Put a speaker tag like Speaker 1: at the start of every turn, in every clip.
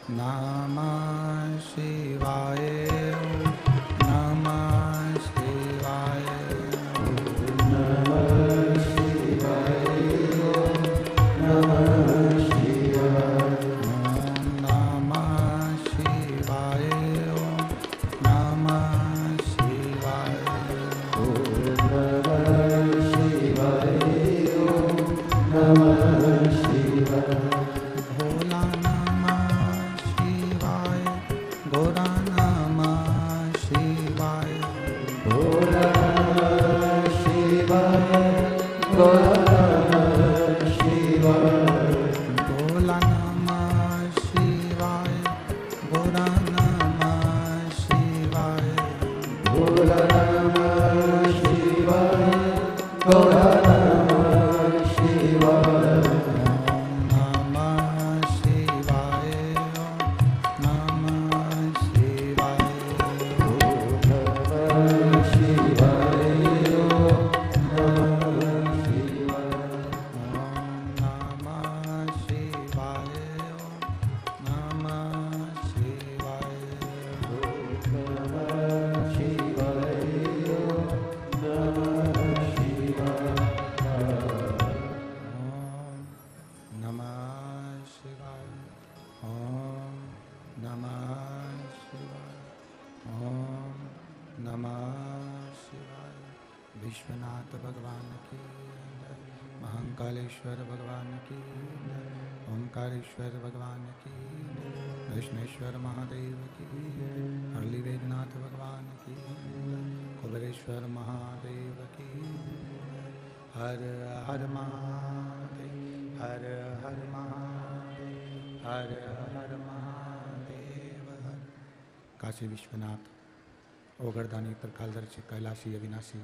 Speaker 1: नमः शिवाय नमः शिवाय नमः शिवाय नमः शिवाय नमः शिवाय नमः शिवाय नमः शिवाय भोला नमः शिवाय गोरा नमः शिवाय भोला नमः शिवाय गोरा नमः शिवाय भोला नमः शिवाय गोरा नमः शिवाय भोला नमः शिवाय गोरा विश्वनाथ भगवान की जय, महाकालेश्वर भगवान की जय, ओंकारेश्वर भगवान की जय, कृष्णेश्वर महादेव की जय, हरली वेदनाथ भगवान की जय, कुबेरेश्वर महादेव की जय, हर हर महादेव हर हर महादेव हर हर महादेव हर। काशी विश्वनाथ ओगरदानी त्रिकालदर्शी कैलाशी अविनाशी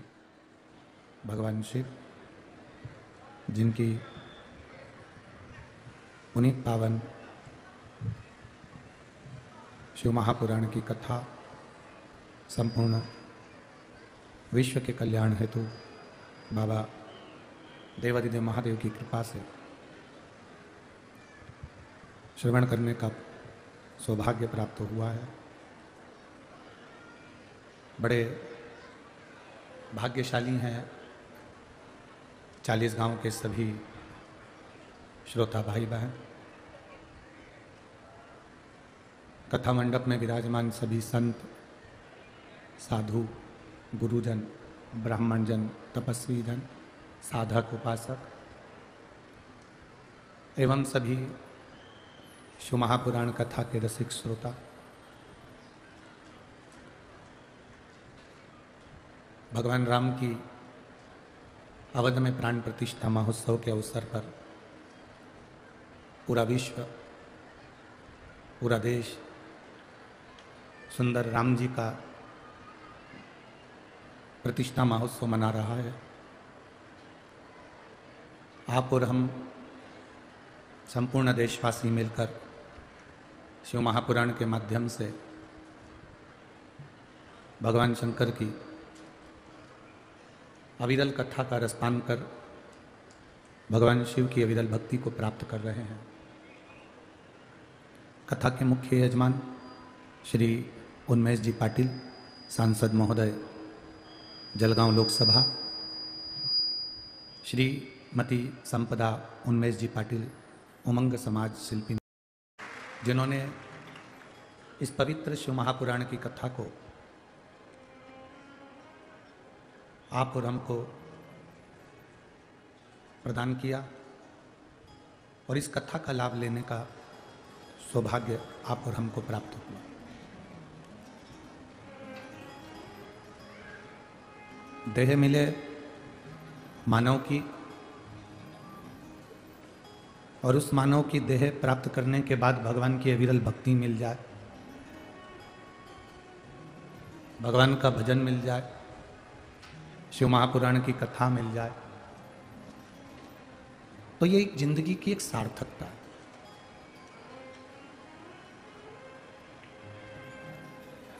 Speaker 1: भगवान शिव, जिनकी पुनीत पावन शिव महापुराण की कथा संपूर्ण विश्व के कल्याण हेतु बाबा देवादिदेव महादेव की कृपा से श्रवण करने का सौभाग्य प्राप्त हुआ है। बड़े भाग्यशाली हैं 40 गांव के सभी श्रोता भाई बहन, कथा मंडप में विराजमान सभी संत साधु गुरुजन ब्राह्मणजन तपस्वी जन साधक उपासक एवं सभी शिव महापुराण कथा के रसिक श्रोता, भगवान राम की अवध में प्राण प्रतिष्ठा महोत्सव के अवसर पर पूरा विश्व पूरा देश सुंदर राम जी का प्रतिष्ठा महोत्सव मना रहा है। आप और हम संपूर्ण देशवासी मिलकर शिव महापुराण के माध्यम से भगवान शंकर की अविरल कथा का रसपान कर भगवान शिव की अविरल भक्ति को प्राप्त कर रहे हैं। कथा के मुख्य यजमान श्री उन्मेष जी पाटिल सांसद महोदय जलगांव लोकसभा, श्रीमती संपदा उन्मेष जी पाटिल उमंग समाज शिल्पी, जिन्होंने इस पवित्र शिव महापुराण की कथा को आप और हमको प्रदान किया और इस कथा का लाभ लेने का सौभाग्य आप और हमको प्राप्त हुआ। देह मिले मानव की और उस मानव की देह प्राप्त करने के बाद भगवान की अविरल भक्ति मिल जाए, भगवान का भजन मिल जाए, शिव महापुराण की कथा मिल जाए, तो ये एक जिंदगी की एक सार्थकता है।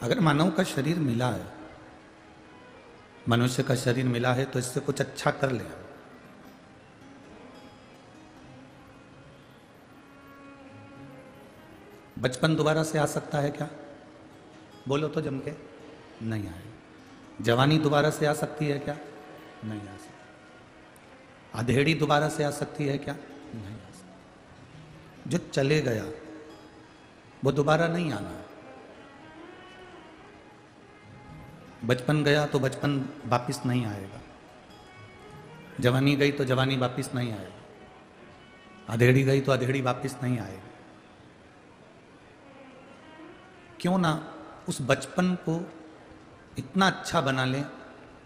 Speaker 1: अगर मानव का शरीर मिला है, मनुष्य का शरीर मिला है, तो इससे कुछ अच्छा कर ले। बचपन दोबारा से आ सकता है क्या? बोलो तो जम के। नहीं आएगा। जवानी दोबारा से आ सकती है क्या? नहीं आ सकती। अधेड़ी दोबारा से आ सकती है क्या? नहीं आ सकती। जो चले गया वो दोबारा नहीं आना है। बचपन गया तो बचपन वापिस नहीं आएगा, जवानी गई तो जवानी वापिस नहीं आएगा, अधेड़ी गई तो अधेड़ी वापिस नहीं आएगी। क्यों ना उस बचपन को इतना अच्छा बना लें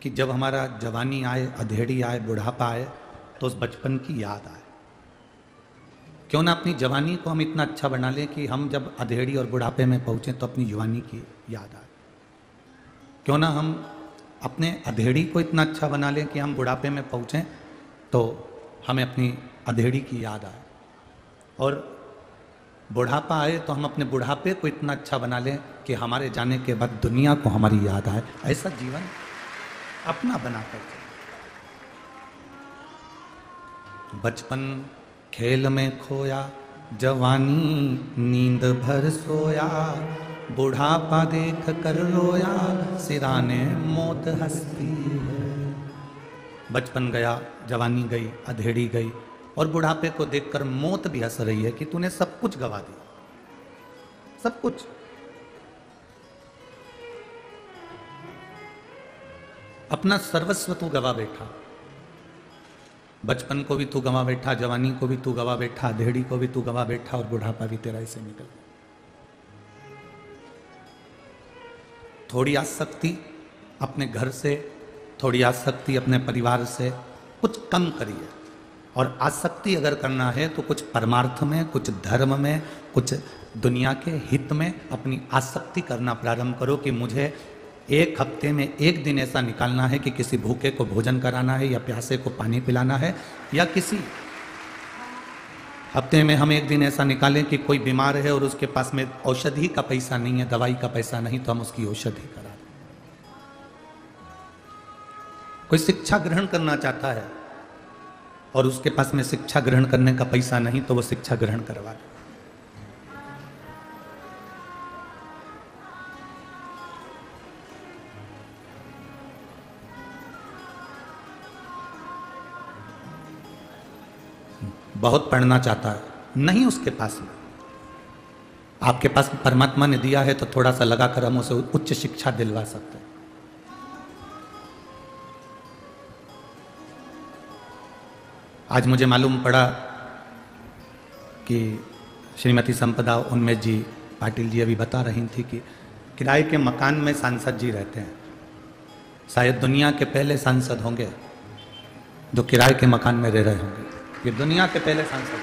Speaker 1: कि जब हमारा जवानी आए, अधेड़ी आए, बुढ़ापा आए तो उस बचपन की याद आए। क्यों ना अपनी जवानी को हम इतना अच्छा बना लें कि हम जब अधेड़ी और बुढ़ापे में पहुँचें तो अपनी जवानी की याद आए। क्यों ना हम अपने अधेड़ी को इतना अच्छा बना लें कि हम बुढ़ापे में पहुँचें तो हमें अपनी अधेड़ी की याद आए, और बुढ़ापा आए तो हम अपने बुढ़ापे को इतना अच्छा बना लें कि हमारे जाने के बाद दुनिया को हमारी याद आए। ऐसा जीवन अपना बना करके। बचपन खेल में खोया, जवानी नींद भर सोया, बुढ़ापा देख कर रोया, सिराने मौत हंसती है। बचपन गया, जवानी गई, अधेड़ी गई, और बुढ़ापे को देखकर मौत भी हंस रही है कि तूने सब कुछ गवा दिया, सब कुछ। अपना सर्वस्व तू गवा बैठा। बचपन को भी तू गवा बैठा, जवानी को भी तू गवा बैठा, अधेड़ी को भी तू गवा बैठा, और बुढ़ापा भी तेरा ऐसे निकल गया। थोड़ी आसक्ति अपने घर से, थोड़ी आसक्ति अपने परिवार से कुछ कम करिए, और आसक्ति अगर करना है तो कुछ परमार्थ में, कुछ धर्म में, कुछ दुनिया के हित में अपनी आसक्ति करना प्रारंभ करो कि मुझे एक हफ्ते में एक दिन ऐसा निकालना है कि किसी भूखे को भोजन कराना है, या प्यासे को पानी पिलाना है, या किसी हफ्ते में हम एक दिन ऐसा निकालें कि कोई बीमार है और उसके पास में औषधि का पैसा नहीं है, दवाई का पैसा नहीं, तो हम उसकी औषधि करा दें। कोई शिक्षा ग्रहण करना चाहता है और उसके पास में शिक्षा ग्रहण करने का पैसा नहीं, तो वो शिक्षा ग्रहण करवा दे। बहुत पढ़ना चाहता है, नहीं उसके पास में, आपके पास परमात्मा ने दिया है तो थोड़ा सा लगाकर हम उसे उच्च शिक्षा दिलवा सकते हैं। आज मुझे मालूम पड़ा कि श्रीमती संपदा उन्मेष जी पाटिल जी अभी बता रही थी कि किराए के मकान में सांसद जी रहते हैं। शायद दुनिया के पहले सांसद होंगे जो किराए के मकान में रह रहे होंगे। ये दुनिया के पहले सांसद।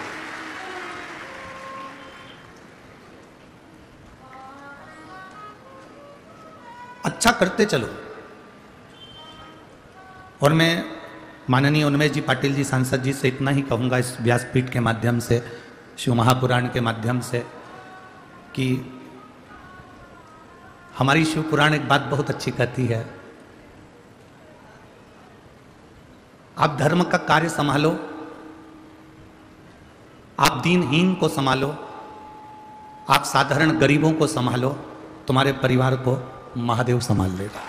Speaker 1: अच्छा करते चलो। और मैं माननीय उन्मेष जी पाटिल जी सांसद जी से इतना ही कहूंगा इस व्यासपीठ के माध्यम से, शिव महापुराण के माध्यम से, कि हमारी शिव पुराण एक बात बहुत अच्छी कहती है, आप धर्म का कार्य संभालो, आप दीनहीन को संभालो, आप साधारण गरीबों को संभालो, तुम्हारे परिवार को महादेव संभाल लेगा।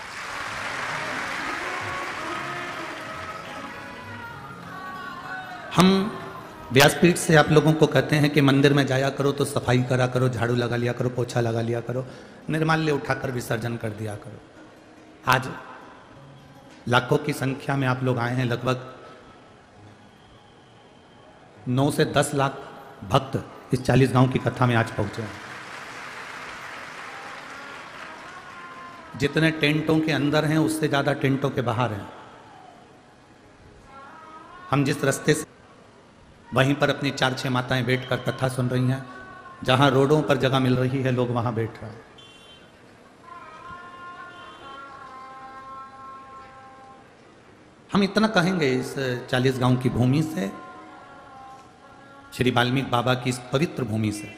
Speaker 1: हम व्यासपीठ से आप लोगों को कहते हैं कि मंदिर में जाया करो तो सफाई करा करो, झाड़ू लगा लिया करो, पोछा लगा लिया करो, निर्माल्य उठाकर विसर्जन कर दिया करो। आज लाखों की संख्या में आप लोग आए हैं, लगभग 9 से 10 लाख भक्त इस 40 गांव की कथा में आज पहुंचे हैं। जितने टेंटों के अंदर हैं उससे ज्यादा टेंटों के बाहर हैं। हम जिस रास्ते से, वहीं पर अपनी 4-6 माताएं बैठकर कथा सुन रही हैं। जहां रोडों पर जगह मिल रही है लोग वहां बैठ रहे हैं। हम इतना कहेंगे इस 40 गांव की भूमि से, श्री वाल्मीकि बाबा की इस पवित्र भूमि से,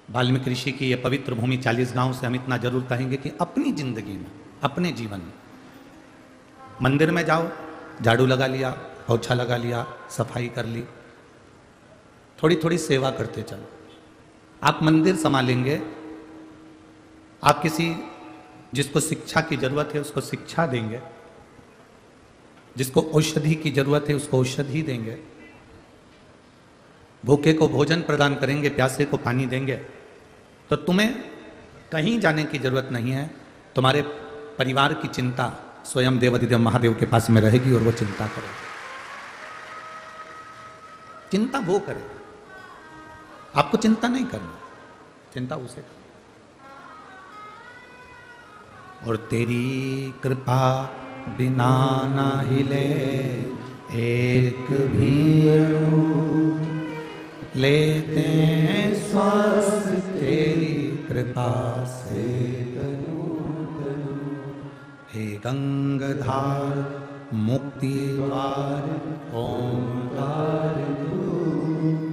Speaker 1: वाल्मीकि ऋषि की यह पवित्र भूमि 40 गांव से हम इतना जरूर कहेंगे कि अपनी जिंदगी में, अपने जीवन में मंदिर में जाओ, झाड़ू लगा लिया, पोछा लगा लिया, सफाई कर ली, थोड़ी थोड़ी सेवा करते चलो। आप मंदिर संभालेंगे, आप किसी जिसको शिक्षा की जरूरत है उसको शिक्षा देंगे, जिसको औषधि की जरूरत है उसको औषधि देंगे, भूखे को भोजन प्रदान करेंगे, प्यासे को पानी देंगे, तो तुम्हें कहीं जाने की जरूरत नहीं है। तुम्हारे परिवार की चिंता स्वयं देवाधिदेव महादेव के पास में रहेगी और वो चिंता करेगा। चिंता वो करे, आपको चिंता नहीं करनी, चिंता उसे करे। और तेरी कृपा बिना ना हिले एक भी अणु, लेते हैं श्वास तेरी कृपा से तनु तनु। हे गंगाधार मुक्ति द्वार ओंकार तू,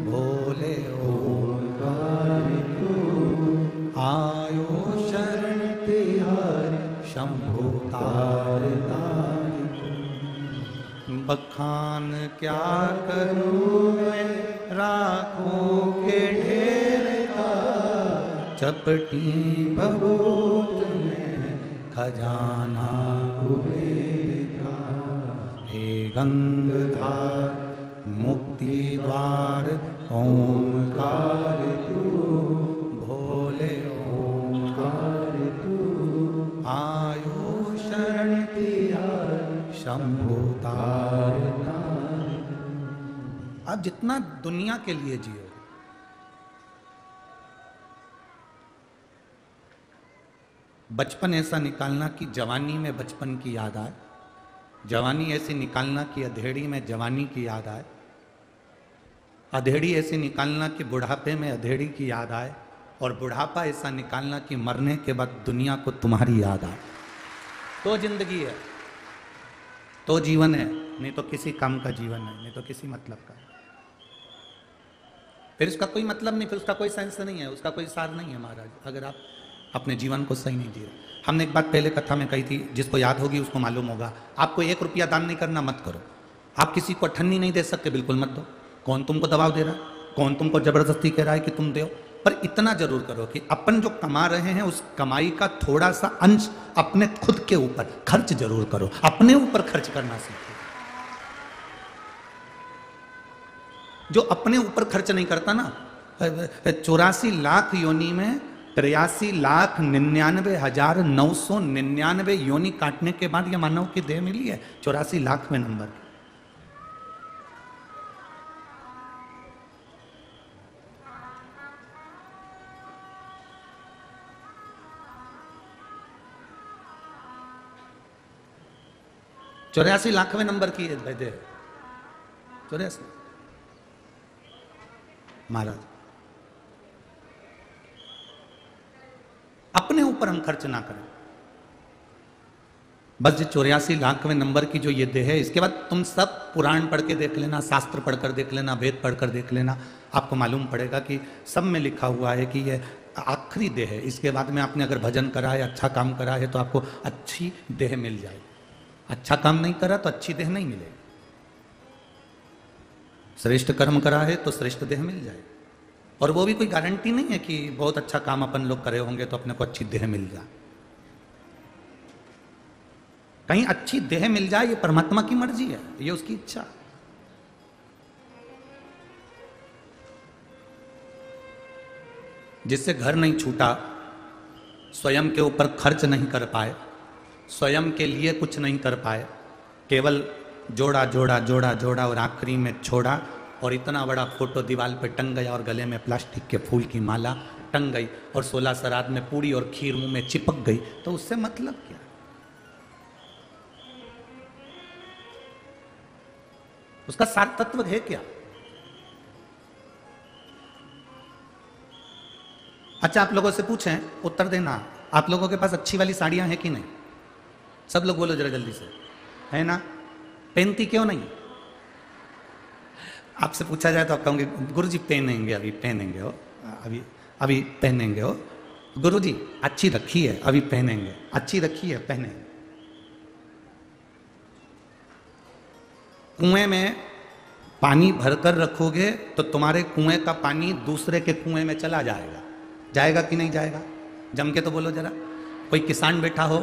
Speaker 1: भोले ओंकार तू, आयो शरण तिहारी शंभु तार तार। बखान क्या करूं मैं राखों के ढेर का, चपटी भभूत में खजाना कुबेर का। हे गंगाधार मुक्ति द्वार ओंकार तू, भोले ओंकार तू, आयो शरण तिहारी शंभु तार तार। आप जितना दुनिया के लिए जियो, बचपन ऐसा निकालना कि जवानी में बचपन की याद आए, जवानी ऐसी निकालना कि अधेड़ी में जवानी की याद आए, अधेड़ी ऐसी निकालना कि बुढ़ापे में अधेड़ी की याद आए, और बुढ़ापा ऐसा निकालना कि मरने के बाद दुनिया को तुम्हारी याद आए। तो जिंदगी है, तो जीवन है, नहीं तो किसी काम का जीवन है, नहीं तो किसी मतलब का। फिर उसका कोई मतलब नहीं, फिर उसका कोई सेंस नहीं है, उसका कोई सार नहीं है महाराज, अगर आप अपने जीवन को सही नहीं जी रहे। हमने एक बात पहले कथा में कही थी, जिसको याद होगी उसको मालूम होगा। आपको 1 रुपया दान नहीं करना, मत करो। आप किसी को अठन्नी नहीं दे सकते, बिल्कुल मत दो। कौन तुमको दबाव दे रहा है, कौन तुमको जबरदस्ती कह रहा है कि तुम दो, पर इतना जरूर करो कि अपन जो कमा रहे हैं उस कमाई का थोड़ा सा अंश अपने खुद के ऊपर खर्च जरूर करो, अपने ऊपर खर्च करना सीखो। जो अपने ऊपर खर्च नहीं करता ना, 84 लाख योनि में 83,99,999 योनि काटने के बाद ये मानव की देह मिली है 84 लाखवें नंबर। चौरासी लाखवें नंबर की देह, 84। महाराज अपने ऊपर हम खर्च ना करें, बस ये 84 लाखवें नंबर की जो ये देह है, इसके बाद तुम सब पुराण पढ़ के देख लेना, शास्त्र पढ़कर देख लेना, वेद पढ़कर देख लेना, आपको मालूम पड़ेगा कि सब में लिखा हुआ है कि ये आखिरी देह है। इसके बाद में आपने अगर भजन करा है, अच्छा काम करा है, तो आपको अच्छी देह मिल जाएगी। अच्छा काम नहीं करा तो अच्छी देह नहीं मिलेगी। श्रेष्ठ कर्म करा है तो श्रेष्ठ देह मिल जाए, और वो भी कोई गारंटी नहीं है कि बहुत अच्छा काम अपन लोग करे होंगे तो अपने को अच्छी देह मिल जाए। कहीं अच्छी देह मिल जाए ये परमात्मा की मर्जी है, ये उसकी इच्छा। जिससे घर नहीं छूटा, स्वयं के ऊपर खर्च नहीं कर पाए, स्वयं के लिए कुछ नहीं कर पाए, केवल जोड़ा जोड़ा जोड़ा जोड़ा और आखिरी में छोड़ा, और इतना बड़ा फोटो दीवार पे टंग गया, और गले में प्लास्टिक के फूल की माला टंग गई, और 16 श्राद्ध में पूड़ी और खीर मुंह में चिपक गई, तो उससे मतलब क्या? उसका सार तत्व है क्या? अच्छा, आप लोगों से पूछें, उत्तर देना, आप लोगों के पास अच्छी वाली साड़ियां हैं कि नहीं? सब लोग बोलो जरा जल्दी से, है ना? पहनती क्यों नहीं? आपसे पूछा जाए तो आप कहोगे गुरुजी पहनेंगे, अभी पहनेंगे हो, अभी पहनेंगे हो। गुरुजी अच्छी रखी है, अभी पहनेंगे, अच्छी रखी है, पहनेंगे। कुएं में पानी भरकर रखोगे तो तुम्हारे कुएं का पानी दूसरे के कुएं में चला जाएगा। जाएगा कि नहीं जाएगा? जम के तो बोलो जरा। कोई किसान बैठा हो,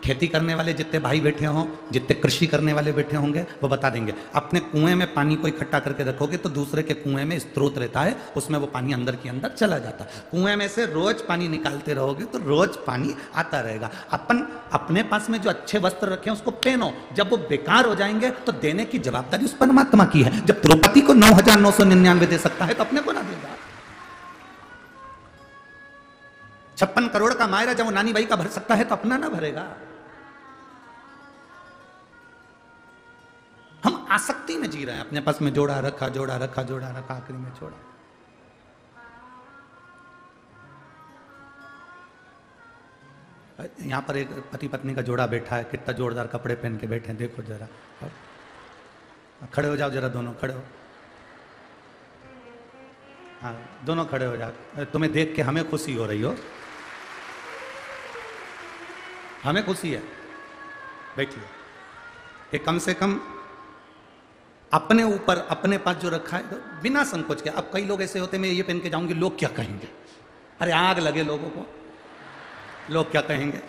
Speaker 1: खेती करने वाले जितने भाई बैठे हों, जितने कृषि करने वाले बैठे होंगे, वो बता देंगे। अपने कुएं में पानी को इकट्ठा करके रखोगे तो दूसरे के कुएं में स्रोत रहता है, उसमें वो पानी अंदर के अंदर चला जाता है। कुएं में से रोज पानी निकालते रहोगे तो रोज पानी आता रहेगा। अपन अपने पास में जो अच्छे वस्त्र रखे हैं उसको पहनो, जब वो बेकार हो जाएंगे तो देने की जवाबदारी उस परमात्मा की है। जब द्रौपदी को 9,999 दे सकता है तो अपने को ना देगा। 56 करोड़ का मायरा जब वो नानी भाई का भर सकता है तो अपना ना भरेगा। हम आसक्ति में जी रहे हैं, अपने पास में जोड़ा रखा, जोड़ा रखा, जोड़ा रखा, आखिरी में छोड़ा। यहां पर एक पति पत्नी का जोड़ा बैठा है, कितना जोरदार कपड़े पहन के बैठे हैं, देखो जरा। खड़े हो जाओ जरा, दोनों खड़े हो। हाँ, दोनों खड़े हो जाओ। तुम्हें देख के हमें खुशी हो रही हो, हमें खुशी है। बैठिए। ये कम से कम अपने ऊपर, अपने पास जो रखा है तो बिना संकोच के। अब कई लोग ऐसे होते हैं, मैं ये पहन के जाऊंगी, लोग क्या कहेंगे? अरे आग लगे लोगों को, लोग क्या कहेंगे?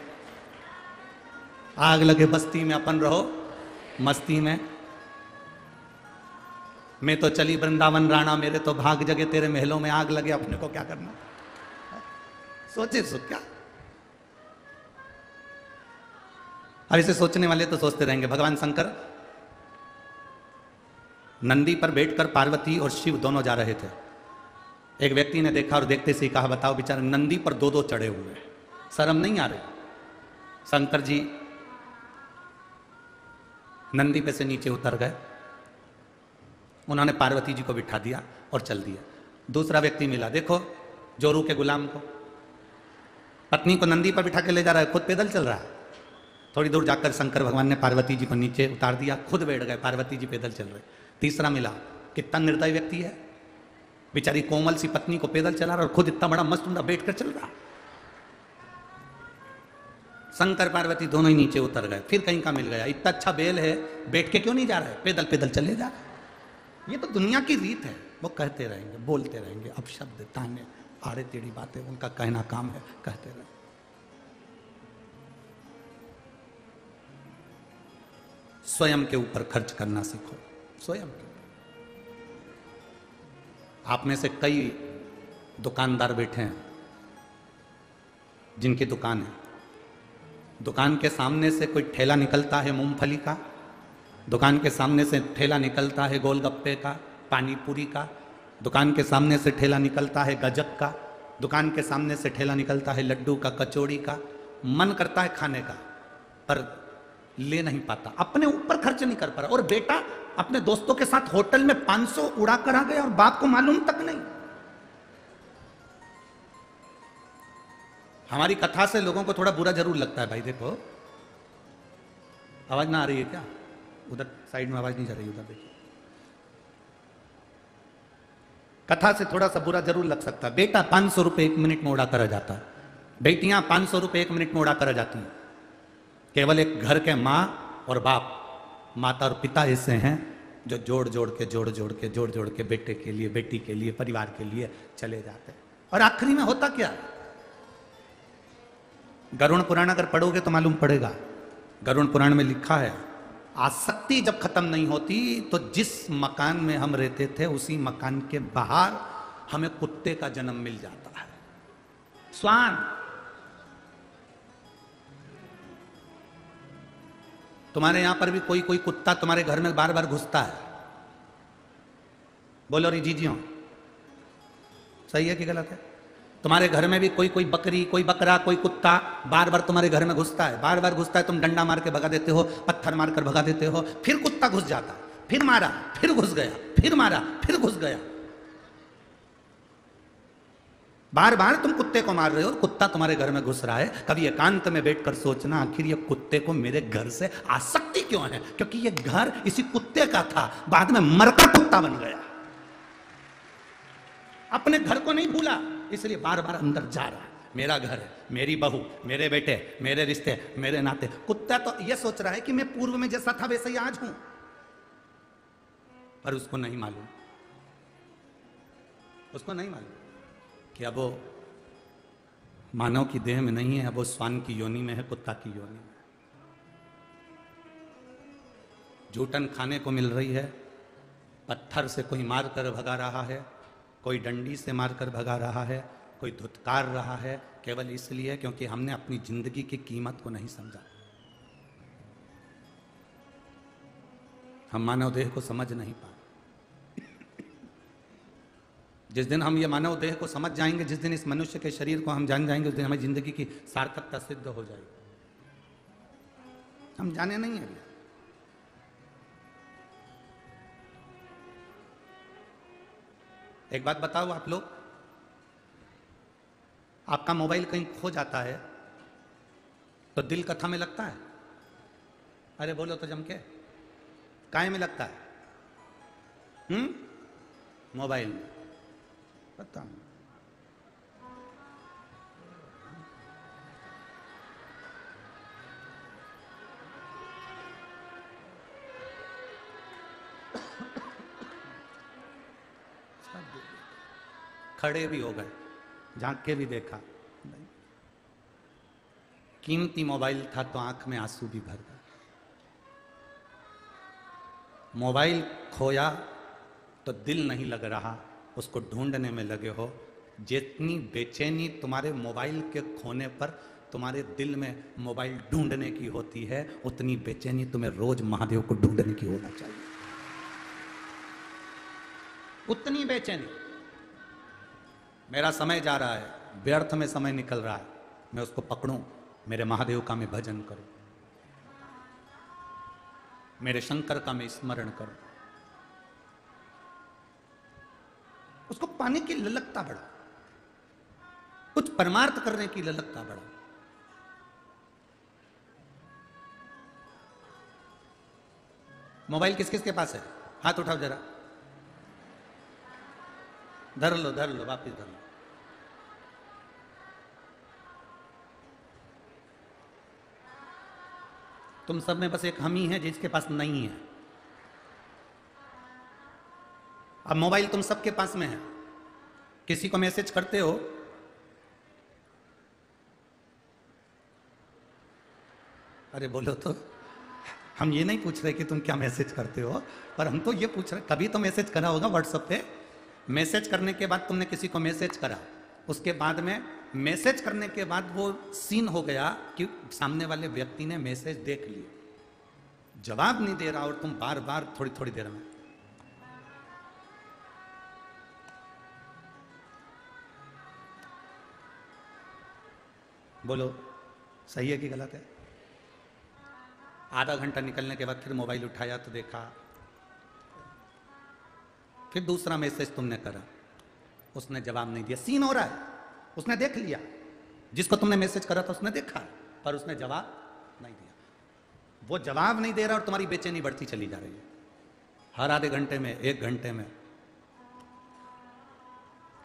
Speaker 1: आग लगे बस्ती में, अपन रहो मस्ती में। मैं तो चली वृंदावन राणा, मेरे तो भाग जगे, तेरे महलों में आग लगे, अपने को क्या करना? सोचे सो क्या। अब इसे सोचने वाले तो सोचते रहेंगे। भगवान शंकर नंदी पर बैठकर पार्वती और शिव दोनों जा रहे थे। एक व्यक्ति ने देखा और देखते से ही कहा, बताओ बेचारा नंदी पर दो दो चढ़े हुए हैं, शर्म नहीं आ रही? शंकर जी नंदी पे से नीचे उतर गए, उन्होंने पार्वती जी को बिठा दिया और चल दिया। दूसरा व्यक्ति मिला, देखो जोरू के गुलाम को, पत्नी को नंदी पर बिठा के ले जा रहा है, खुद पैदल चल रहा है। थोड़ी दूर जाकर शंकर भगवान ने पार्वती जी को नीचे उतार दिया, खुद बैठ गए, पार्वती जी पैदल चल रहे। तीसरा मिला, कितना निर्दय व्यक्ति है, बेचारी कोमल सी पत्नी को पैदल चला रहा और खुद इतना बड़ा मस्त उंडा बैठ कर चल रहा। शंकर पार्वती दोनों ही नीचे उतर गए। फिर कहीं का मिल गया, इतना अच्छा बेल है, बैठ के क्यों नहीं जा रहा है, पैदल पैदल चले जा रहा है। ये तो दुनिया की रीत है। वो कहते रहेंगे, बोलते रहेंगे, अपशब्द, ताने, आड़े टेढ़ी बातें, उनका कहना काम है, कहते रहेंगे। स्वयं के ऊपर खर्च करना सीखो, स्वयं के। आप में से कई दुकानदार बैठे हैं जिनकी दुकान है, दुकान के सामने से कोई ठेला निकलता है मूंगफली का, दुकान के सामने से ठेला निकलता है गोलगप्पे का, पानी पूरी का, दुकान के सामने से ठेला निकलता है गजक का, दुकान के सामने से ठेला निकलता है लड्डू का, कचौड़ी का। मन करता है खाने का पर ले नहीं पाता, अपने ऊपर खर्च नहीं कर पा रहा। और बेटा अपने दोस्तों के साथ होटल में 500 उड़ा कर आ गया और बाप को मालूम तक नहीं। हमारी कथा से लोगों को थोड़ा बुरा जरूर लगता है भाई। देखो आवाज ना आ रही है क्या? उधर साइड में आवाज नहीं जा रही, उधर देखिए। कथा से थोड़ा सा बुरा जरूर लग सकता है। बेटा 500 रुपए 1 मिनट में उड़ा कर आ जाता है, बेटियां 500 रुपए 1 मिनट में उड़ा कर आ जाती हैं। केवल एक घर के माँ और बाप, माता और पिता ऐसे हैं जो जोड़ जोड़ के बेटे के लिए, बेटी के लिए, परिवार के लिए चले जाते हैं। और आखिरी में होता क्या? गरुड़ पुराण अगर पढ़ोगे तो मालूम पड़ेगा, गरुड़ पुराण में लिखा है, आसक्ति जब खत्म नहीं होती तो जिस मकान में हम रहते थे उसी मकान के बाहर हमें कुत्ते का जन्म मिल जाता है, स्वान। तुम्हारे यहां पर भी कोई कोई कुत्ता तुम्हारे घर में बार बार घुसता है, बोलो री जीजियों, सही है कि गलत है? तुम्हारे घर में भी कोई कोई बकरी, कोई बकरा, कोई कुत्ता बार बार तुम्हारे घर में घुसता है, बार बार घुसता है। तुम डंडा मार के भगा देते हो, पत्थर मार कर भगा देते हो, फिर कुत्ता घुस जाता, फिर मारा, फिर घुस गया, फिर मारा, फिर घुस गया। बार बार तुम कुत्ते को मार रहे हो और कुत्ता तुम्हारे घर में घुस रहा है। कभी एकांत में बैठकर सोचना, आखिर ये कुत्ते को मेरे घर से आसक्ति क्यों है? क्योंकि ये घर इसी कुत्ते का था, बाद में मरकर कुत्ता बन गया। अपने घर को नहीं भूला, इसलिए बार बार अंदर जा रहा है। मेरा घर है, मेरी बहू, मेरे बेटे, मेरे रिश्ते, मेरे नाते। कुत्ता तो यह सोच रहा है कि मैं पूर्व में जैसा था वैसे ही आज हूं, पर उसको नहीं मालूम, उसको नहीं मालूम कि अब वो मानव की देह में नहीं है, अब वो श्वान की योनि में है, कुत्ता की योनि में। जूठन खाने को मिल रही है, पत्थर से कोई मार कर भगा रहा है, कोई डंडी से मारकर भगा रहा है, कोई धुतकार रहा है, केवल इसलिए क्योंकि हमने अपनी जिंदगी की कीमत को नहीं समझा। हम मानव देह को समझ नहीं पाए। जिस दिन हम ये मानव देह को समझ जाएंगे, जिस दिन इस मनुष्य के शरीर को हम जान जाएंगे, उस दिन हमारी जिंदगी की सार्थकता सिद्ध हो जाएगी। हम जाने नहीं है। एक बात बताओ आप लोग, आपका मोबाइल कहीं खो जाता है तो दिल कथा में लगता है? अरे बोलो तो जम के, काय में लगता है? मोबाइल में। पता नहीं। खड़े भी हो गए, झांक के भी देखा, नहीं। कीमती मोबाइल था तो आंख में आंसू भी भर गए। मोबाइल खोया तो दिल नहीं लग रहा, उसको ढूंढने में लगे हो। जितनी बेचैनी तुम्हारे मोबाइल के खोने पर तुम्हारे दिल में मोबाइल ढूंढने की होती है, उतनी बेचैनी तुम्हें रोज महादेव को ढूंढने की होना चाहिए। उतनी बेचैनी। मेरा समय जा रहा है, व्यर्थ में समय निकल रहा है, मैं उसको पकड़ूं, मेरे महादेव का मैं भजन करूं, मेरे शंकर का मैं स्मरण करूं। उसको पाने की ललकता बढ़ा, कुछ परमार्थ करने की ललकता बढ़ा। मोबाइल किस किस के पास है? हाथ उठाओ जरा। धर लो, वापिस धर लो। तुम सब में बस एक हम ही है जिसके पास नहीं है। अब मोबाइल तुम सबके पास में है, किसी को मैसेज करते हो, अरे बोलो तो। हम ये नहीं पूछ रहे कि तुम क्या मैसेज करते हो, पर हम तो ये पूछ रहे, कभी तो मैसेज करा होगा व्हाट्सएप पे। मैसेज करने के बाद तुमने किसी को मैसेज करा, उसके बाद में मैसेज करने के बाद वो सीन हो गया कि सामने वाले व्यक्ति ने मैसेज देख लिया, जवाब नहीं दे रहा, और तुम बार बार थोड़ी थोड़ी देर में। बोलो सही है कि गलत है? आधा घंटा निकलने के बाद फिर मोबाइल उठाया तो देखा, फिर दूसरा मैसेज तुमने करा, उसने जवाब नहीं दिया। सीन हो रहा है, उसने देख लिया, जिसको तुमने मैसेज करा था उसने देखा, पर उसने जवाब नहीं दिया। वो जवाब नहीं दे रहा और तुम्हारी बेचैनी बढ़ती चली जा रही है। हर आधे घंटे में, एक घंटे में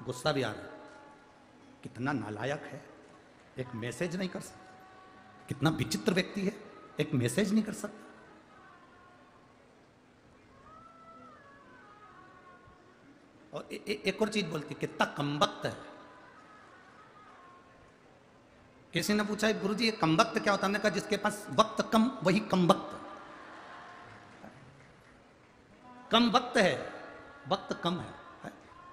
Speaker 1: गुस्सा भी आ रहा है, कितना नालायक है, एक मैसेज नहीं कर सकता। कितना विचित्र व्यक्ति है, एक मैसेज नहीं कर सकता। और एक और चीज बोलती, कितना कमबख्त है। किसी ने पूछा गुरुजी ये कमबख्त क्या होता है? हमने कहा जिसके पास वक्त कम वही कमबख्त। कम वक्त है, वक्त कम है,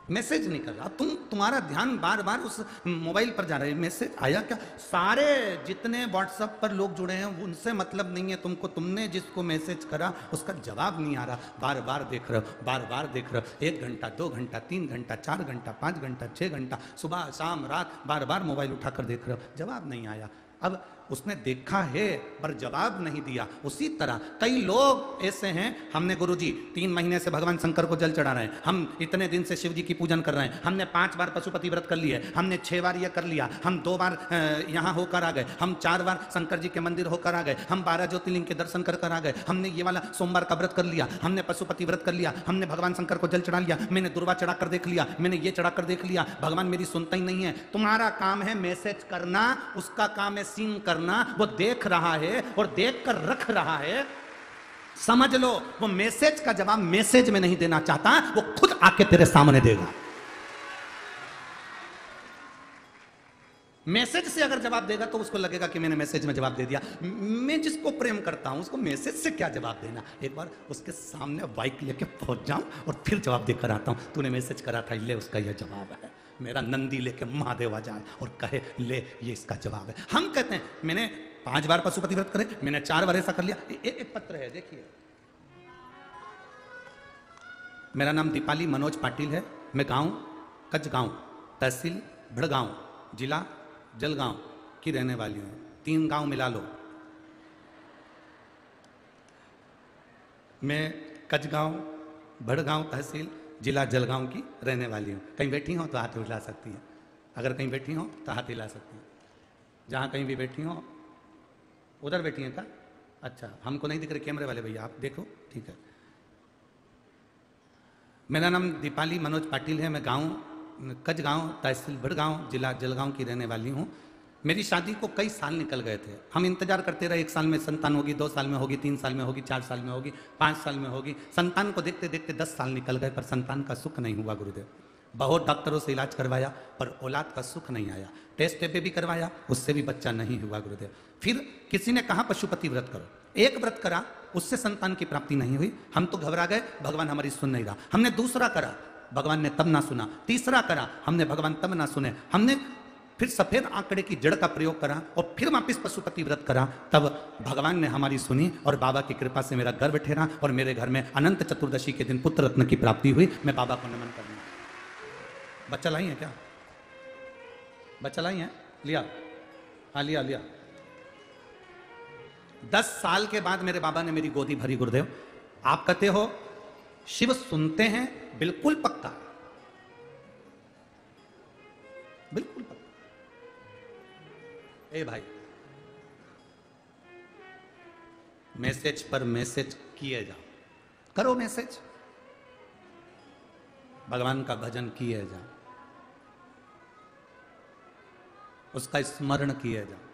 Speaker 1: मैसेज नहीं कर रहा। तुम्हारा ध्यान बार बार उस मोबाइल पर जा रहा है। मैसेज आया क्या? सारे जितने व्हाट्सएप पर लोग जुड़े हैं उनसे मतलब नहीं है तुमको। तुमने जिसको मैसेज करा उसका जवाब नहीं आ रहा, बार बार देख रहे हो, बार बार देख रहे हो। 1 घंटा, 2 घंटा, 3 घंटा, 4 घंटा, 5 घंटा, 6 घंटा, सुबह शाम रात बार बार मोबाइल उठाकर देख रहे हो, जवाब नहीं आया। अब उसने देखा है पर जवाब नहीं दिया। उसी तरह कई लोग ऐसे हैं, हमने गुरुजी 3 महीने से भगवान शंकर को जल चढ़ा रहे हैं, हम इतने दिन से शिव जी की पूजन कर रहे हैं, हमने 5 बार पशुपति व्रत कर लिए, हमने 6 बार ये कर लिया, हम 2 बार यहाँ होकर आ गए, हम 4 बार शंकर जी के मंदिर होकर आ गए, हम 12 ज्योतिर्लिंग के दर्शन कर आ गए, हमने ये वाला सोमवार का व्रत कर लिया, हमने पशुपति व्रत कर लिया, हमने भगवान शंकर को जल चढ़ा लिया, मैंने दुर्वा चढ़ा कर देख लिया, मैंने ये चढ़ा कर देख लिया, भगवान मेरी सुनता ही नहीं है। तुम्हारा काम है मैसेज करना, उसका काम है सीन करना। वो देख रहा है और देख कर रख रहा है। समझ लो, वो मैसेज का जवाब मैसेज में नहीं देना चाहता, वो खुद आके तेरे सामने देगा। मैसेज से अगर जवाब देगा तो उसको लगेगा कि मैंने मैसेज में जवाब दे दिया। मैं जिसको प्रेम करता हूं उसको मैसेज से क्या जवाब देना, एक बार उसके सामने बाइक लेके पहुंच जाऊं और फिर जवाब देकर आता हूं, तूने मैसेज करा था, ले उसका यह जवाब है। मेरा नंदी लेके महादेव आ जाए और कहे ले ये इसका जवाब है। हम कहते हैं मैंने 5 बार पशुपति व्रत करे, मैंने 4 बार ऐसा कर लिया। एक पत्र है देखिए, मेरा नाम दीपाली मनोज पाटिल है, मैं गांव कचगांव, तहसील भड़गांव, जिला जलगांव की रहने वाली हूं। 3 गांव मिला लो। मैं कचगांव, भड़गांव तहसील, जिला जलगांव की रहने वाली हूं। कहीं बैठी हो तो हाथ हिला सकती है, अगर कहीं बैठी हो तो हाथ हिला सकती है। जहां कहीं भी बैठी हो, उधर बैठी हैं क्या? अच्छा, हमको नहीं दिख रहे कैमरे वाले भैया, आप देखो, ठीक है। मेरा नाम दीपाली मनोज पाटिल है, मैं गांव कचगांव, तहसील भड़गांव, जिला जलगांव की रहने वाली हूँ। मेरी शादी को कई साल निकल गए थे, हम इंतजार करते रहे, 1 साल में संतान होगी, 2 साल में होगी, 3 साल में होगी, 4 साल में होगी, 5 साल में होगी। संतान को देखते देखते 10 साल निकल गए, पर संतान का सुख नहीं हुआ गुरुदेव। बहुत डॉक्टरों से इलाज करवाया पर औलाद का सुख नहीं आया, टेस्ट पे भी करवाया, उससे भी बच्चा नहीं हुआ गुरुदेव। फिर किसी ने कहा पशुपति व्रत करो, एक व्रत करा, उससे संतान की प्राप्ति नहीं हुई। हम तो घबरा गए, भगवान हमारी सुन नहीं रहा। हमने दूसरा करा, भगवान ने तब ना सुना। तीसरा करा हमने, भगवान तब ना सुने। हमने फिर सफेद आंकड़े की जड़ का प्रयोग करा और फिर वापिस पशुपति व्रत करा, तब भगवान ने हमारी सुनी और बाबा की कृपा से मेरा गर्भ ठहरा और मेरे घर में अनंत चतुर्दशी के दिन पुत्र रत्न की प्राप्ति हुई। मैं बाबा को नमन करना। बच्चा लाई है क्या? बच्चा लाई है? लिया? हाँ लिया लिया। 10 साल के बाद मेरे बाबा ने मेरी गोदी भरी गुरुदेव। आप कहते हो शिव सुनते हैं, बिल्कुल पक्का, बिल्कुल पक्का। ए भाई, मैसेज पर मैसेज किए जाओ, करो मैसेज, भगवान का भजन किए जाओ, उसका स्मरण किए जाओ।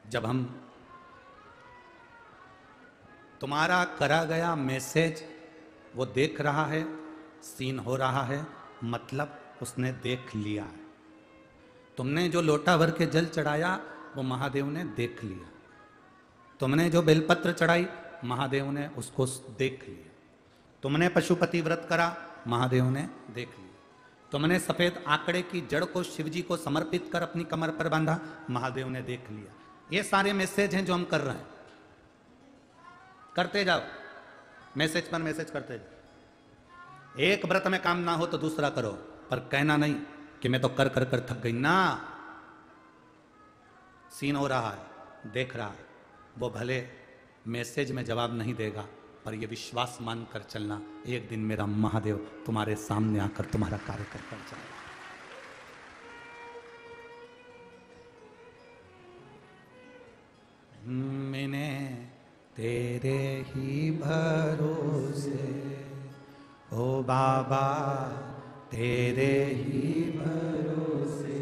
Speaker 1: जब हम तुम्हारा करा गया मैसेज वो देख रहा है, सीन हो रहा है, मतलब उसने देख लिया है। तुमने जो लोटा भर के जल चढ़ाया वो महादेव ने देख लिया। तुमने जो बेलपत्र चढ़ाई महादेव ने उसको देख लिया। तुमने पशुपति व्रत करा महादेव ने देख लिया। तुमने सफेद आंकड़े की जड़ को शिवजी को समर्पित कर अपनी कमर पर बांधा, महादेव ने देख लिया। ये सारे मैसेज हैं जो हम कर रहे हैं, करते जाओ, मैसेज पर मैसेज करते जाओ। एक व्रत में काम ना हो तो दूसरा करो, पर कहना नहीं कि मैं तो कर कर कर थक गई ना। सीन हो रहा है, देख रहा है, वो भले मैसेज में जवाब नहीं देगा, पर यह विश्वास मानकर चलना, एक दिन मेरा महादेव तुम्हारे सामने आकर तुम्हारा कार्य कर जाएगा। मैंने तेरे ही भरोसे ओ बाबा, तेरे ही भरोसे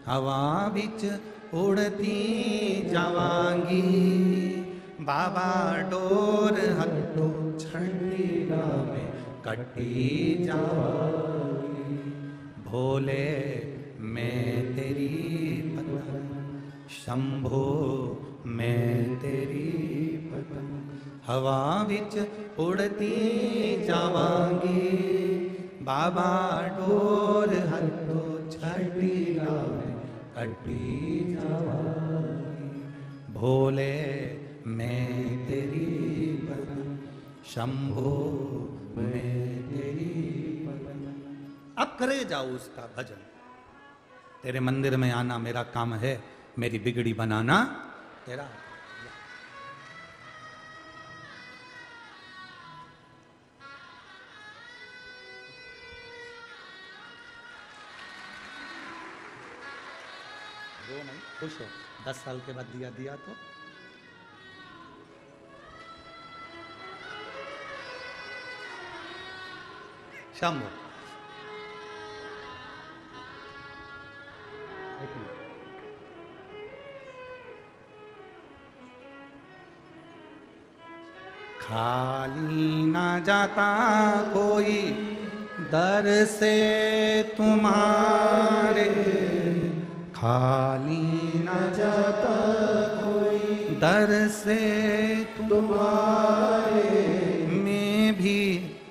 Speaker 1: हवा बिच उड़ती जावांगी, बाबा डोर हथों छड़ी में कटी जावांगी। भोले मैं तेरी पतंग, शंभो मैं तेरी पतंग, हवा बिच उड़ती जावांगी, बाबा डोर हथों छड़ी में कटी जावांगी। भोले मैं तेरी पतंग, शंभो मैं तेरी पतंग। अब करे जाओ उसका भजन। तेरे मंदिर में आना मेरा काम है, मेरी बिगड़ी बनाना तेरा। रो नहीं, खुश हो। 10 साल के बाद दिया दिया तो शंभो। खाली ना जाता कोई दर से तुम्हारे, खाली ना जाता कोई दर से तुम्हारे, मैं भी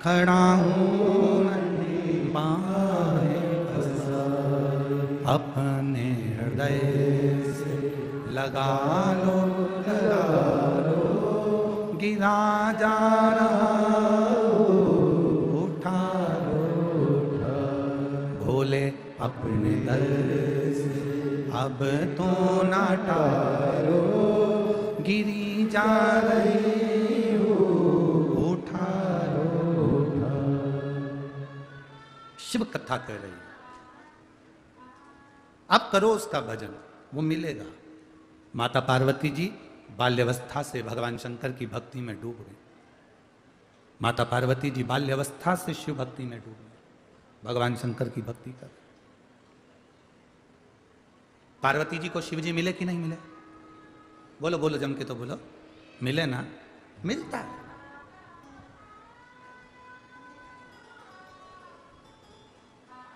Speaker 1: खड़ा हूँ अपने हृदय से लगा लो, गिरा जा रहा उठा लो, भोले अपने दर से अब तो ना टालो, गिरी जा रही हो उठा लो। शिव कथा कह रही, अब करो उसका भजन, वो मिलेगा। माता पार्वती जी बाल्यावस्था से भगवान शंकर की भक्ति में डूब गई। माता पार्वती जी बाल्यावस्था से शिव भक्ति में डूब गई, भगवान शंकर की भक्ति कर। पार्वती जी को शिव जी मिले कि नहीं मिले? बोलो बोलो, जम के तो बोलो, मिले ना? मिलता है।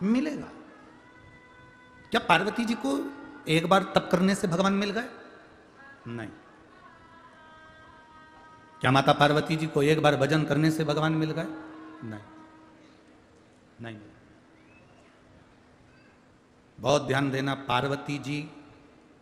Speaker 1: मिलेगा। क्या पार्वती जी को एक बार तप करने से भगवान मिल गए? नहीं। क्या माता पार्वती जी को एक बार भजन करने से भगवान मिल गए? नहीं, नहीं। बहुत ध्यान देना, पार्वती जी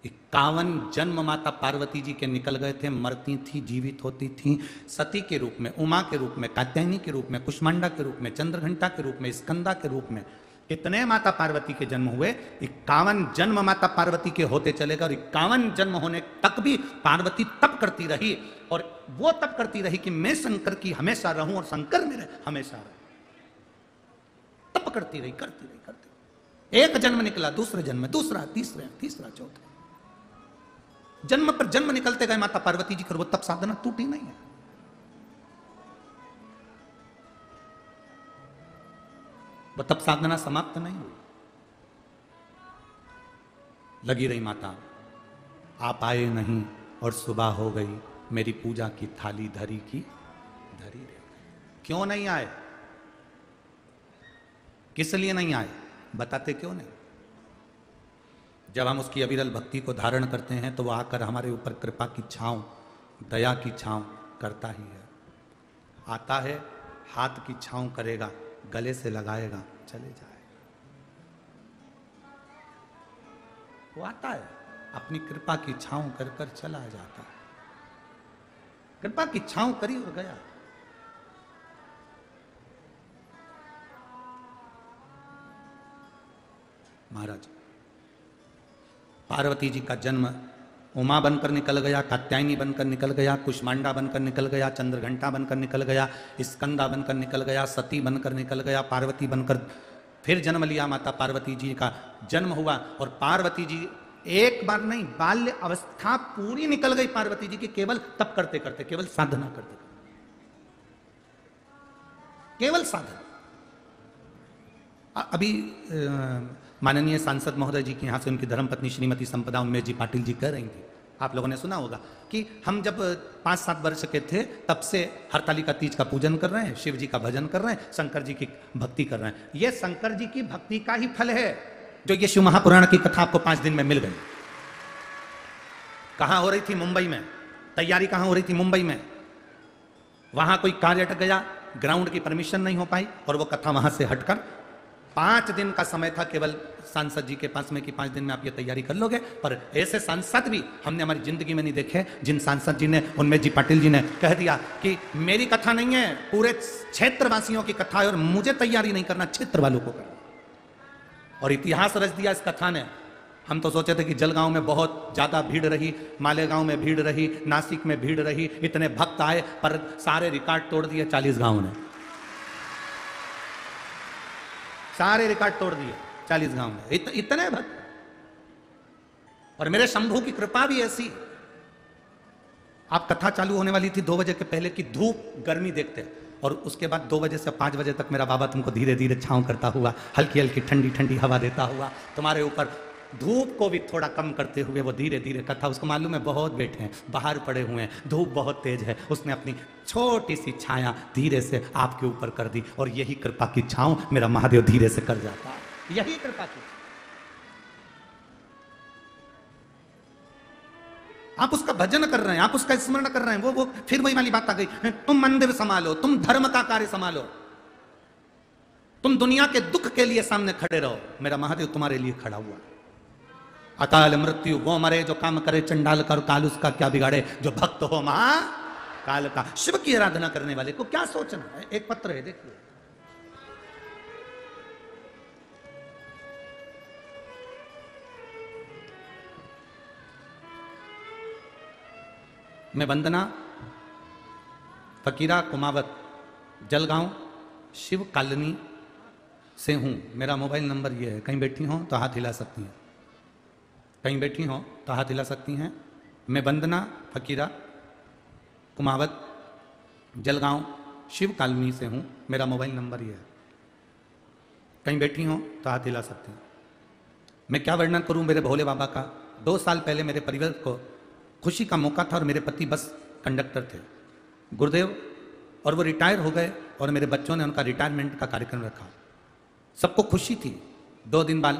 Speaker 1: 51 जन्म माता पार्वती जी के निकल गए थे। मरती थी, जीवित होती थी, सती के रूप में, उमा के रूप में, कात्यायनी के रूप में, कुष्मांडा के रूप में, चंद्रघंटा के रूप में, स्कंदा के रूप में। कितने माता पार्वती के जन्म हुए? 51 जन्म माता पार्वती के होते चलेगा। और 51 जन्म होने तक भी पार्वती तप करती रही, और वो तप करती रही कि मैं शंकर की हमेशा रहूं और शंकर मेरे हमेशा रहे। तप करती रही, करती रही, करती रही। एक जन्म निकला, दूसरे जन्म में दूसरा, तीसरा, चौथा, जन्म पर जन्म निकलते गए माता पार्वती जी, वो तप साधना टूटी नहीं है। वो तप साधना समाप्त नहीं हुई। लगी रही माता, आप आए नहीं और सुबह हो गई, मेरी पूजा की थाली धरी की धरी रह गई। क्यों नहीं आए? किस लिए नहीं आए? बताते क्यों नहीं? जब हम उसकी अविरल भक्ति को धारण करते हैं तो वो आकर हमारे ऊपर कृपा की छांव, दया की छांव करता ही है। आता है, हाथ की छांव करेगा, गले से लगाएगा, चले जाएगा। वो आता है, अपनी कृपा की छांव कर कर चला जाता है। कृपा की छांव करी और गया। महाराज, पार्वती जी का जन्म उमा बनकर निकल गया, कात्यायनी बनकर निकल गया, कुष्मांडा बनकर निकल गया, चंद्रघंटा बनकर निकल गया, स्कंदा बनकर निकल गया, सती बनकर निकल गया, पार्वती बनकर फिर जन्म लिया। माता पार्वती जी का जन्म हुआ, और पार्वती जी एक बार नहीं, बाल्य अवस्था पूरी निकल गई पार्वती जी की, केवल तप करते करते, केवल साधना करते करते, केवल साधना। अभी माननीय सांसद महोदय जी के यहाँ से उनकी धर्मपत्नी श्रीमती संपदा उन्मेष जी पाटिल जी कह रही थी, आप लोगों ने सुना होगा कि हम जब 5-7 वर्ष के थे तब से हरतालिका तीज का पूजन कर रहे हैं, शिव जी का भजन कर रहे हैं, शंकर जी की भक्ति कर रहे हैं। ये शंकर जी की भक्ति का ही फल है जो ये शिव महापुराण की कथा आपको 5 दिन में मिल गई। कहाँ हो रही थी? मुंबई में। तैयारी कहाँ हो रही थी? मुंबई में। वहां कोई कार्य अटक गया, ग्राउंड की परमिशन नहीं हो पाई, और वो कथा वहां से हटकर 5 दिन का समय था केवल सांसद जी के पास में कि 5 दिन में आप ये तैयारी कर लोगे। पर ऐसे सांसद भी हमने हमारी जिंदगी में नहीं देखे, जिन सांसद जी ने, उन्मेष जी पाटिल जी ने कह दिया कि मेरी कथा नहीं है, पूरे क्षेत्रवासियों की कथा है और मुझे तैयारी नहीं करना, क्षेत्र वालों को करना। और इतिहास रच दिया इस कथा ने। हम तो सोचे थे कि जलगांव में बहुत ज्यादा भीड़ रही, मालेगांव में भीड़ रही, नासिक में भीड़ रही, इतने भक्त आए, पर सारे रिकॉर्ड तोड़ दिए 40 गांवों ने। सारे रिकॉर्ड तोड़ दिए 40 गांव में, इतने भक्त। और मेरे शंभू की कृपा भी ऐसी, आप कथा चालू होने वाली थी 2 बजे के पहले की धूप गर्मी देखते, और उसके बाद 2 बजे से 5 बजे तक मेरा बाबा तुमको धीरे धीरे छांव करता हुआ, हल्की हल्की ठंडी ठंडी हवा देता हुआ तुम्हारे ऊपर धूप को भी थोड़ा कम करते हुए वो धीरे धीरे कथा, उसको मालूम है बहुत बैठे हैं, बाहर पड़े हुए हैं, धूप बहुत तेज है, उसने अपनी छोटी सी छाया धीरे से आपके ऊपर कर दी, और यही कृपा की छांव मेरा महादेव धीरे से कर जाता है, यही कृपा की। आप उसका भजन कर रहे हैं, आप उसका स्मरण कर रहे हैं, वो फिर वही वाली बात आ गई, तुम मंदिर संभालो, तुम धर्म का कार्य संभालो, तुम दुनिया के दुख के लिए सामने खड़े रहो, मेरा महादेव तुम्हारे लिए खड़ा हुआ। अकाल मृत्यु वो मरे जो काम करे चंडाल कर, काल उसका क्या बिगाड़े जो भक्त हो महा काल का। शिव की आराधना करने वाले को क्या सोचना है। एक पत्र है, देखिए, मैं वंदना फकीरा कुमावत जलगांव शिव कॉलोनी से हूं, मेरा मोबाइल नंबर ये है, कहीं बैठी हो तो हाथ हिला सकती हैं, कहीं बैठी हो तो हाथ हिला सकती हैं। मैं वंदना फकीरा कुमावत जलगांव शिव कॉलोनी से हूं, मेरा मोबाइल नंबर ये है, कहीं बैठी हो तो हाथ हिला सकती हैं। मैं क्या वर्णन करूं मेरे भोले बाबा का। 2 साल पहले मेरे परिवार को खुशी का मौका था और मेरे पति बस कंडक्टर थे गुरुदेव, और वो रिटायर हो गए और मेरे बच्चों ने उनका रिटायरमेंट का कार्यक्रम रखा। सबको खुशी थी। 2 दिन बाद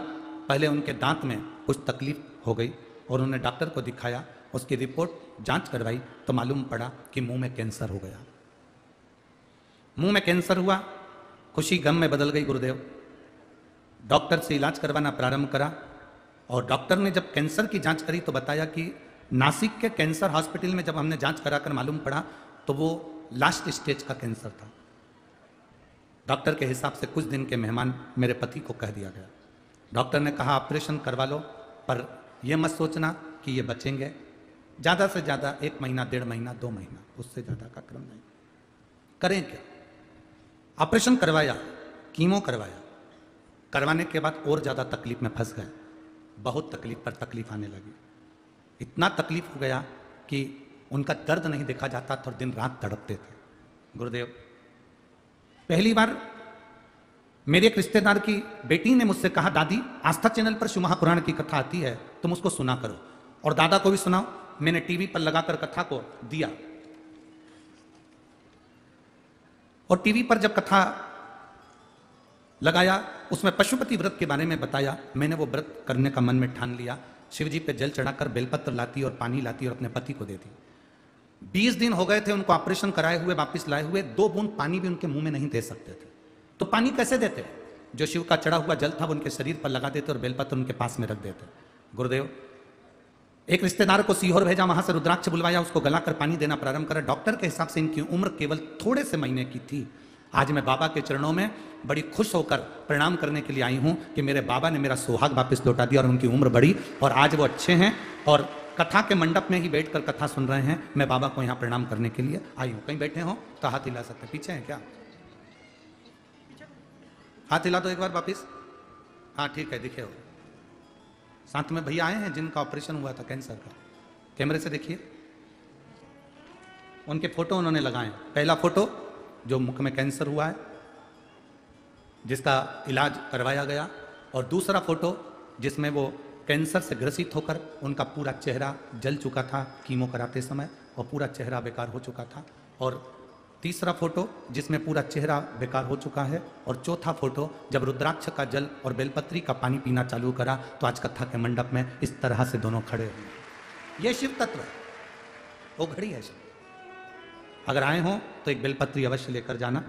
Speaker 1: पहले उनके दांत में कुछ तकलीफ हो गई और उन्होंने डॉक्टर को दिखाया, उसकी रिपोर्ट जांच करवाई तो मालूम पड़ा कि मुंह में कैंसर हो गया। मुंह में कैंसर हुआ, खुशी गम में बदल गई गुरुदेव। डॉक्टर से इलाज करवाना प्रारंभ करा और डॉक्टर ने जब कैंसर की जांच करी तो बताया कि नासिक के कैंसर हॉस्पिटल में जब हमने जांच कराकर मालूम पड़ा तो वो लास्ट स्टेज का कैंसर था। डॉक्टर के हिसाब से कुछ दिन के मेहमान मेरे पति को कह दिया गया। डॉक्टर ने कहा ऑपरेशन करवा लो, पर यह मत सोचना कि ये बचेंगे, ज़्यादा से ज़्यादा 1 महीना 1.5 महीना 2 महीना, उससे ज़्यादा का क्रम नहीं। करें क्या? ऑपरेशन करवाया, कीमो करवाया, करवाने के बाद और ज़्यादा तकलीफ में फंस गए। बहुत तकलीफ पर तकलीफ आने लगी, इतना तकलीफ हो गया कि उनका दर्द नहीं देखा जाता था और दिन रात तड़पते थे। गुरुदेव, पहली बार मेरे एक रिश्तेदार की बेटी ने मुझसे कहा, दादी आस्था चैनल पर शिव महापुराण की कथा आती है, तुम उसको सुना करो, और दादा को भी सुनाओ। मैंने टीवी पर लगाकर कथा को दिया और टीवी पर जब कथा लगाया उसमें पशुपति व्रत के बारे में बताया। मैंने वो व्रत करने का मन में ठान लिया। शिव जी पे जल चढ़ाकर बेलपत्र लाती और पानी लाती और अपने पति को देती। 20 दिन हो गए थे उनको ऑपरेशन कराए हुए, वापस लाए हुए, 2 बूंद पानी भी उनके मुंह में नहीं दे सकते थे। तो पानी कैसे देते? जो शिव का चढ़ा हुआ जल था वो उनके शरीर पर लगा देते और बेलपत्र उनके पास में रख देते। गुरुदेव, एक रिश्तेदार को सीहोर भेजा, वहां से रुद्राक्ष बुलवाया, उसको गलाकर पानी देना प्रारंभ करा। डॉक्टर के हिसाब से इनकी उम्र केवल थोड़े से महीने की थी। आज मैं बाबा के चरणों में बड़ी खुश होकर प्रणाम करने के लिए आई हूं कि मेरे बाबा ने मेरा सुहाग वापस लौटा दिया और उनकी उम्र बढ़ी और आज वो अच्छे हैं और कथा के मंडप में ही बैठकर कथा सुन रहे हैं। मैं बाबा को यहाँ प्रणाम करने के लिए आई हूँ। कहीं बैठे हो तो हाथ हिला सकते हैं। पीछे हैं क्या? हाथ हिला दो एक बार वापिस। हाँ ठीक है, दिखे हो। साथ में भैया आए हैं जिनका ऑपरेशन हुआ था कैंसर का, कैमरे से देखिए। उनके फोटो उन्होंने लगाए। पहला फोटो जो मुख में कैंसर हुआ है जिसका इलाज करवाया गया, और दूसरा फोटो जिसमें वो कैंसर से ग्रसित होकर उनका पूरा चेहरा जल चुका था कीमो कराते समय और पूरा चेहरा बेकार हो चुका था, और तीसरा फोटो जिसमें पूरा चेहरा बेकार हो चुका है, और चौथा फोटो जब रुद्राक्ष का जल और बेलपत्री का पानी पीना चालू करा तो आज कथा के मंडप में इस तरह से दोनों खड़े हुए। ये शिव तत्व है, वो घड़ी है शिव। अगर आए हो तो एक बेलपत्री अवश्य लेकर जाना,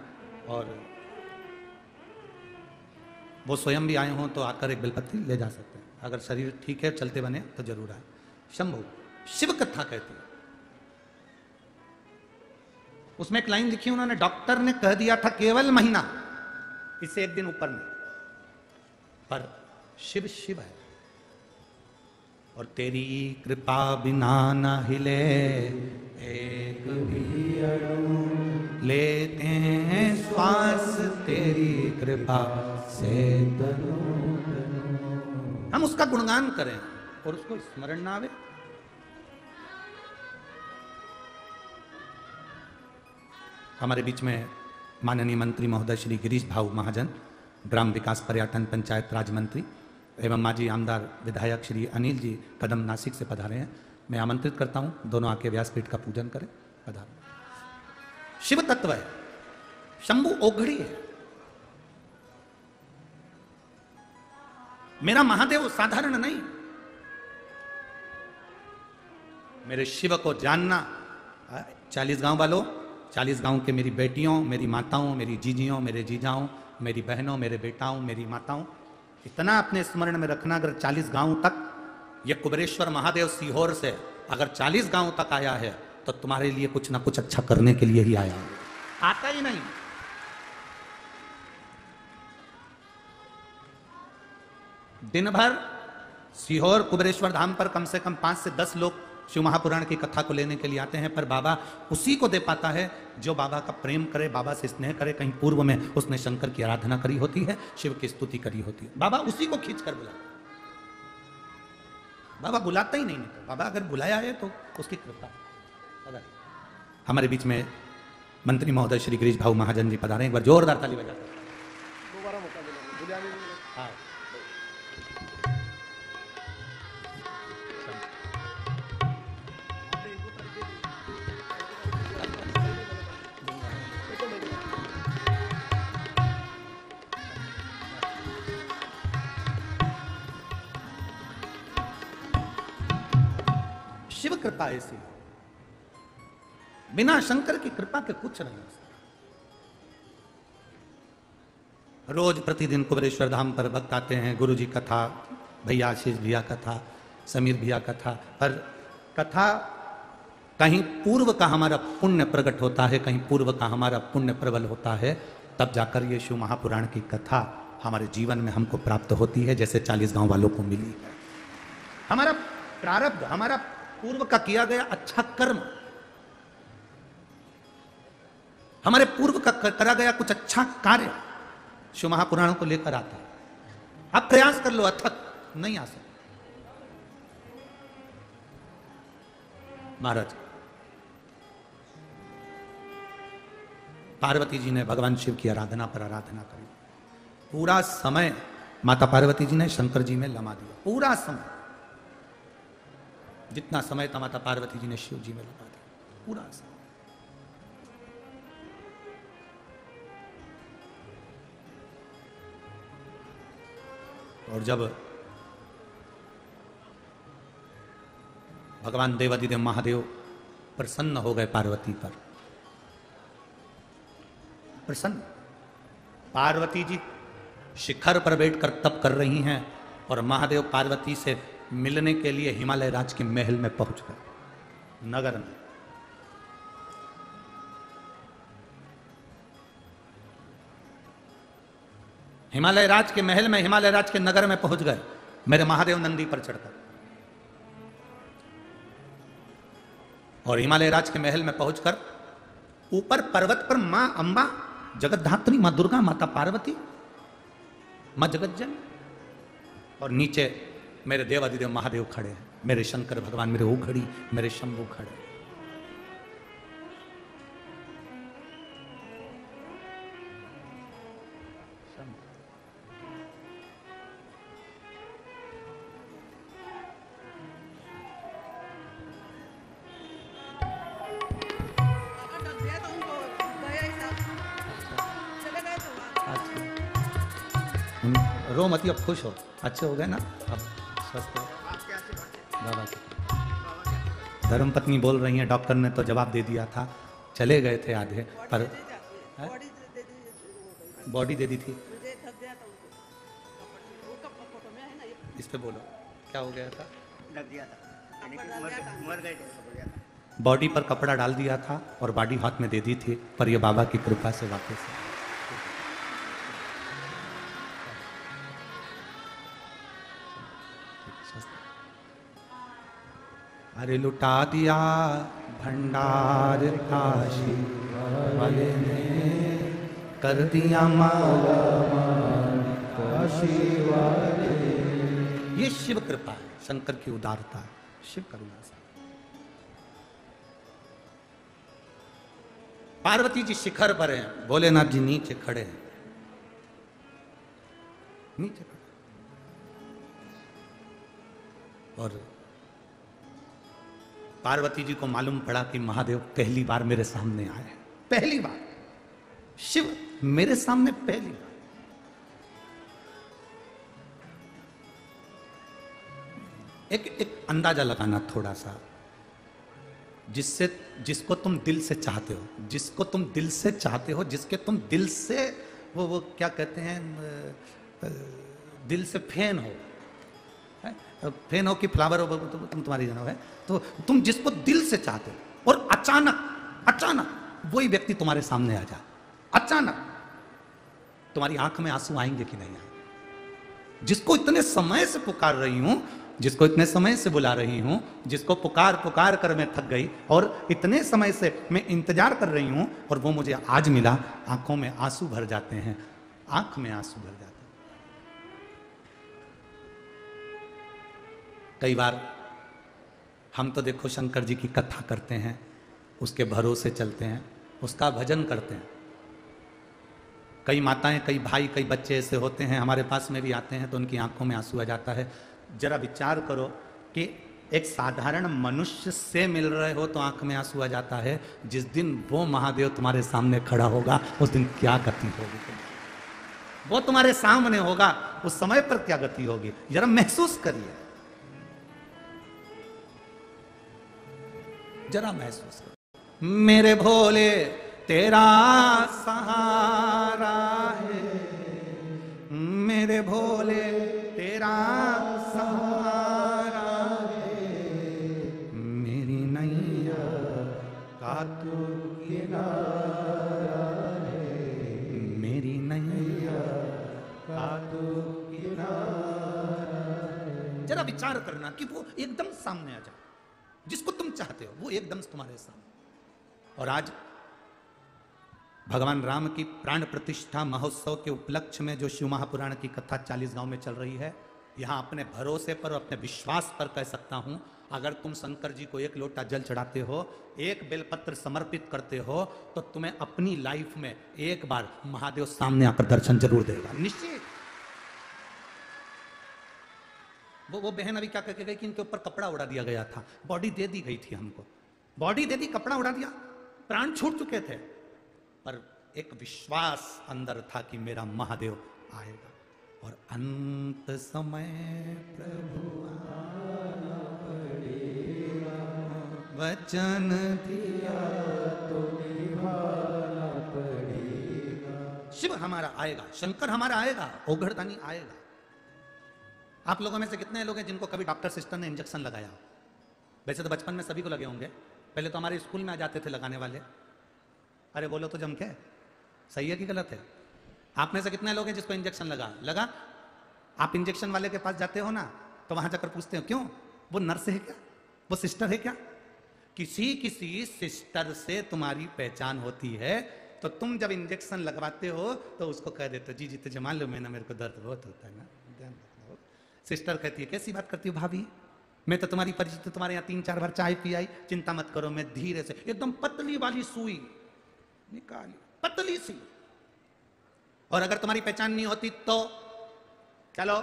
Speaker 1: और वो स्वयं भी आए हों तो आकर एक बेलपत्री ले जा सकते हैं। अगर शरीर ठीक है, चलते बने तो जरूर आए। शंभु शिव कथा कहती है। उसमें एक लाइन लिखी उन्होंने, डॉक्टर ने कह दिया था केवल महीना, इससे 1 दिन ऊपर नहीं, पर शिव शिव है और तेरी कृपा बिना न हिले एक भी अणु, लेते हैं श्वास तेरी कृपा से तनु। हम उसका गुणगान करें और उसको स्मरण ना आवे। हमारे बीच में माननीय मंत्री महोदय श्री गिरीश भाऊ महाजन, ग्राम विकास पर्यटन पंचायत राज मंत्री, एवं माजी आमदार विधायक श्री अनिल जी कदम नासिक से पधारे हैं। मैं आमंत्रित करता हूं दोनों आके व्यासपीठ का पूजन करें। पधारो। शिव तत्व है, शंभु ओघड़ी है। मेरा महादेव साधारण नहीं। मेरे शिव को जानना, 40 गांव वालों, 40 गांव के मेरी बेटियों, मेरी माताओं, मेरी जीजियों, मेरे जीजाओं, मेरी बहनों, मेरे बेटाओं, मेरी माताओं, इतना अपने स्मरण में रखना। अगर 40 गांव तक ये कुबेरेश्वर महादेव सीहोर से अगर 40 गांव तक आया है तो तुम्हारे लिए कुछ ना कुछ अच्छा करने के लिए ही आया है, आता ही नहीं। दिन भर सीहोर कुबेरेश्वर धाम पर कम से कम 5 से 10 लोग शिव महापुराण की कथा को लेने के लिए आते हैं, पर बाबा उसी को दे पाता है जो बाबा का प्रेम करे, बाबा से स्नेह करे। कहीं पूर्व में उसने शंकर की आराधना करी होती है, शिव की स्तुति करी होती है, बाबा उसी को खींच कर बुलाता है। बाबा बुलाता ही नहीं, बाबा अगर बुलाया है तो उसकी कृपा। हमारे बीच में मंत्री महोदय श्री गिरीश भाऊ महाजन जी पधारे, एक बार जोरदार ताली बजा। शिव कृपा ऐसी, बिना शंकर की कृपा के कुछ नहीं हो सकता। रोज प्रतिदिन कुबेरेश्वर धाम पर भक्त आते हैं, गुरु जी कथा, भैया आशीष भैया कथा, समीर भैया कथा, पर कथा कहीं पूर्व का हमारा पुण्य प्रकट होता है, कहीं पूर्व का हमारा पुण्य प्रबल होता है, तब जाकर ये शिव महापुराण की कथा हमारे जीवन में हमको प्राप्त होती है, जैसे 40 गांव वालों को मिली है। हमारा प्रारब्ध, हमारा पूर्व का किया गया अच्छा कर्म, हमारे पूर्व का करा गया कुछ अच्छा कार्य शिव महापुराणों को लेकर आता है। आप प्रयास कर लो, अथक नहीं आ सकते। महाराज पार्वती जी ने भगवान शिव की आराधना पर आराधना करी, पूरा समय माता पार्वती जी ने शंकर जी में लमा दिया। पूरा समय, जितना समय था माता पार्वती जी ने शिव जी में लगा दिया, पूरा समय। और जब भगवान देवादिदेव महादेव प्रसन्न हो गए पार्वती पर, प्रसन्न, पार्वती जी शिखर पर बैठकर तप कर रही हैं और महादेव पार्वती से मिलने के लिए हिमालय राज के महल में पहुंच गए, नगर में। हिमालय राज के महल में, हिमालय राज के नगर में पहुंच गए मेरे महादेव नंदी पर चढ़कर। और हिमालय राज के महल में पहुंचकर ऊपर पर्वत पर मां अंबा, जगतधात्री मां दुर्गा, माता पार्वती, मां जगतजन, और नीचे मेरे देवादिदेव महादेव खड़े हैं, मेरे शंकर भगवान, मेरे ओघड़ी, मेरे शंभु खड़े। रो मत, अब खुश हो, अच्छे हो गए ना, अब स्वस्थ हो बाबा की। धर्मपत्नी बोल रही हैं डॉक्टर ने तो जवाब दे दिया था, चले गए थे आधे, पर बॉडी दे दी थी। इस पे बोलो क्या हो गया था? बॉडी पर कपड़ा डाल दिया था और बॉडी हाथ में दे दी थी, पर ये बाबा की कृपा से वापस है। अरे लुटा दिया भंडार काशी वाले ने, कर दिया माला काशी वाले। ये शिव कृपा है, शंकर की उदारता है, शिव करुणा से। पार्वती जी शिखर पर हैं, भोलेनाथ जी नीचे खड़े हैं, नीचे खड़े। और पार्वती जी को मालूम पड़ा कि महादेव पहली बार मेरे सामने आए, पहली बार शिव मेरे सामने पहली बार। एक अंदाजा लगाना थोड़ा सा, जिसको तुम दिल से चाहते हो, जिसको तुम दिल से चाहते हो, जिसके तुम दिल से वो क्या कहते हैं, दिल से फैन हो, फैन हो कि फ्लावर हो, तुम तुम्हारी जानो है, तो तुम जिसको दिल से चाहते हो और अचानक वही व्यक्ति तुम्हारे सामने आ जाए, अचानक तुम्हारी आंख में आंसू आएंगे कि नहीं आएंगे? जिसको इतने समय से पुकार रही हूं, जिसको इतने समय से बुला रही हूं, जिसको पुकार पुकार कर मैं थक गई और इतने समय से मैं इंतजार कर रही हूं और वो मुझे आज मिला, आंखों में आंसू भर जाते हैं, आंख में आंसू भर जाते हैं। कई बार हम तो देखो शंकर जी की कथा करते हैं, उसके भरोसे चलते हैं, उसका भजन करते हैं। कई माताएं, कई भाई, कई बच्चे ऐसे होते हैं हमारे पास में भी आते हैं तो उनकी आंखों में आंसू आ जाता है। जरा विचार करो कि एक साधारण मनुष्य से मिल रहे हो तो आंख में आंसू आ जाता है, जिस दिन वो महादेव तुम्हारे सामने खड़ा होगा उस दिन क्या गति होगी? वो तुम्हारे सामने होगा, उस समय पर क्या गति होगी? जरा महसूस करिए, जरा महसूस करो। मेरे भोले तेरा सहारा है, मेरे भोले तेरा सहारा है, मेरी नैया का तू किनारा है, मेरी नैया का तू किनारा है। जरा विचार करना कि वो एकदम सामने आ जाए, जिसको तुम चाहते हो वो एकदम तुम्हारे सामने। और आज भगवान राम की प्राण प्रतिष्ठा महोत्सव के उपलक्ष्य में जो शिव महापुराण की कथा 40 गांव में चल रही है, यहां अपने भरोसे पर, अपने विश्वास पर कह सकता हूं, अगर तुम शंकर जी को एक लोटा जल चढ़ाते हो, एक बेलपत्र समर्पित करते हो, तो तुम्हें अपनी लाइफ में एक बार महादेव सामने आकर दर्शन जरूर देगा, निश्चित। वो बहन अभी क्या करके गई कि इनके ऊपर कपड़ा उड़ा दिया गया था, बॉडी दे दी गई थी हमको, बॉडी दे दी, कपड़ा उड़ा दिया, प्राण छूट चुके थे, पर एक विश्वास अंदर था कि मेरा महादेव आएगा। और अंत समय प्रभु आना पड़ेगा, वचन दिया तो निभाना पड़ेगा। शिव हमारा आएगा, शंकर हमारा आएगा, ओघड़दानी आएगा। आप लोगों में से कितने लोग हैं जिनको कभी डॉक्टर सिस्टर ने इंजेक्शन लगाया? वैसे तो बचपन में सभी को लगे होंगे, पहले तो हमारे स्कूल में आ जाते थे लगाने वाले। अरे बोलो तो जम के, सही है कि गलत है? आप में से कितने लोग हैं जिसको इंजेक्शन लगा? आप इंजेक्शन वाले के पास जाते हो ना, तो वहां जाकर पूछते हो क्यों, वो नर्स है क्या, वो सिस्टर है क्या? किसी सिस्टर से तुम्हारी पहचान होती है तो तुम जब इंजेक्शन लगवाते हो तो उसको कह देते हो जी तुझे मान लो मैं ना, मेरे को दर्द बहुत होता है ना, ध्यान रखना। सिस्टर कहती है कैसी बात करती हो भाभी, मैं तो तुम्हारी परिचित, तुम्हारे यहाँ 3-4 बार चाय पी आई, चिंता मत करो, मैं धीरे से एकदम पतली वाली सुई निकाली, पतली सी, और अगर तुम्हारी पहचान नहीं होती तो चलो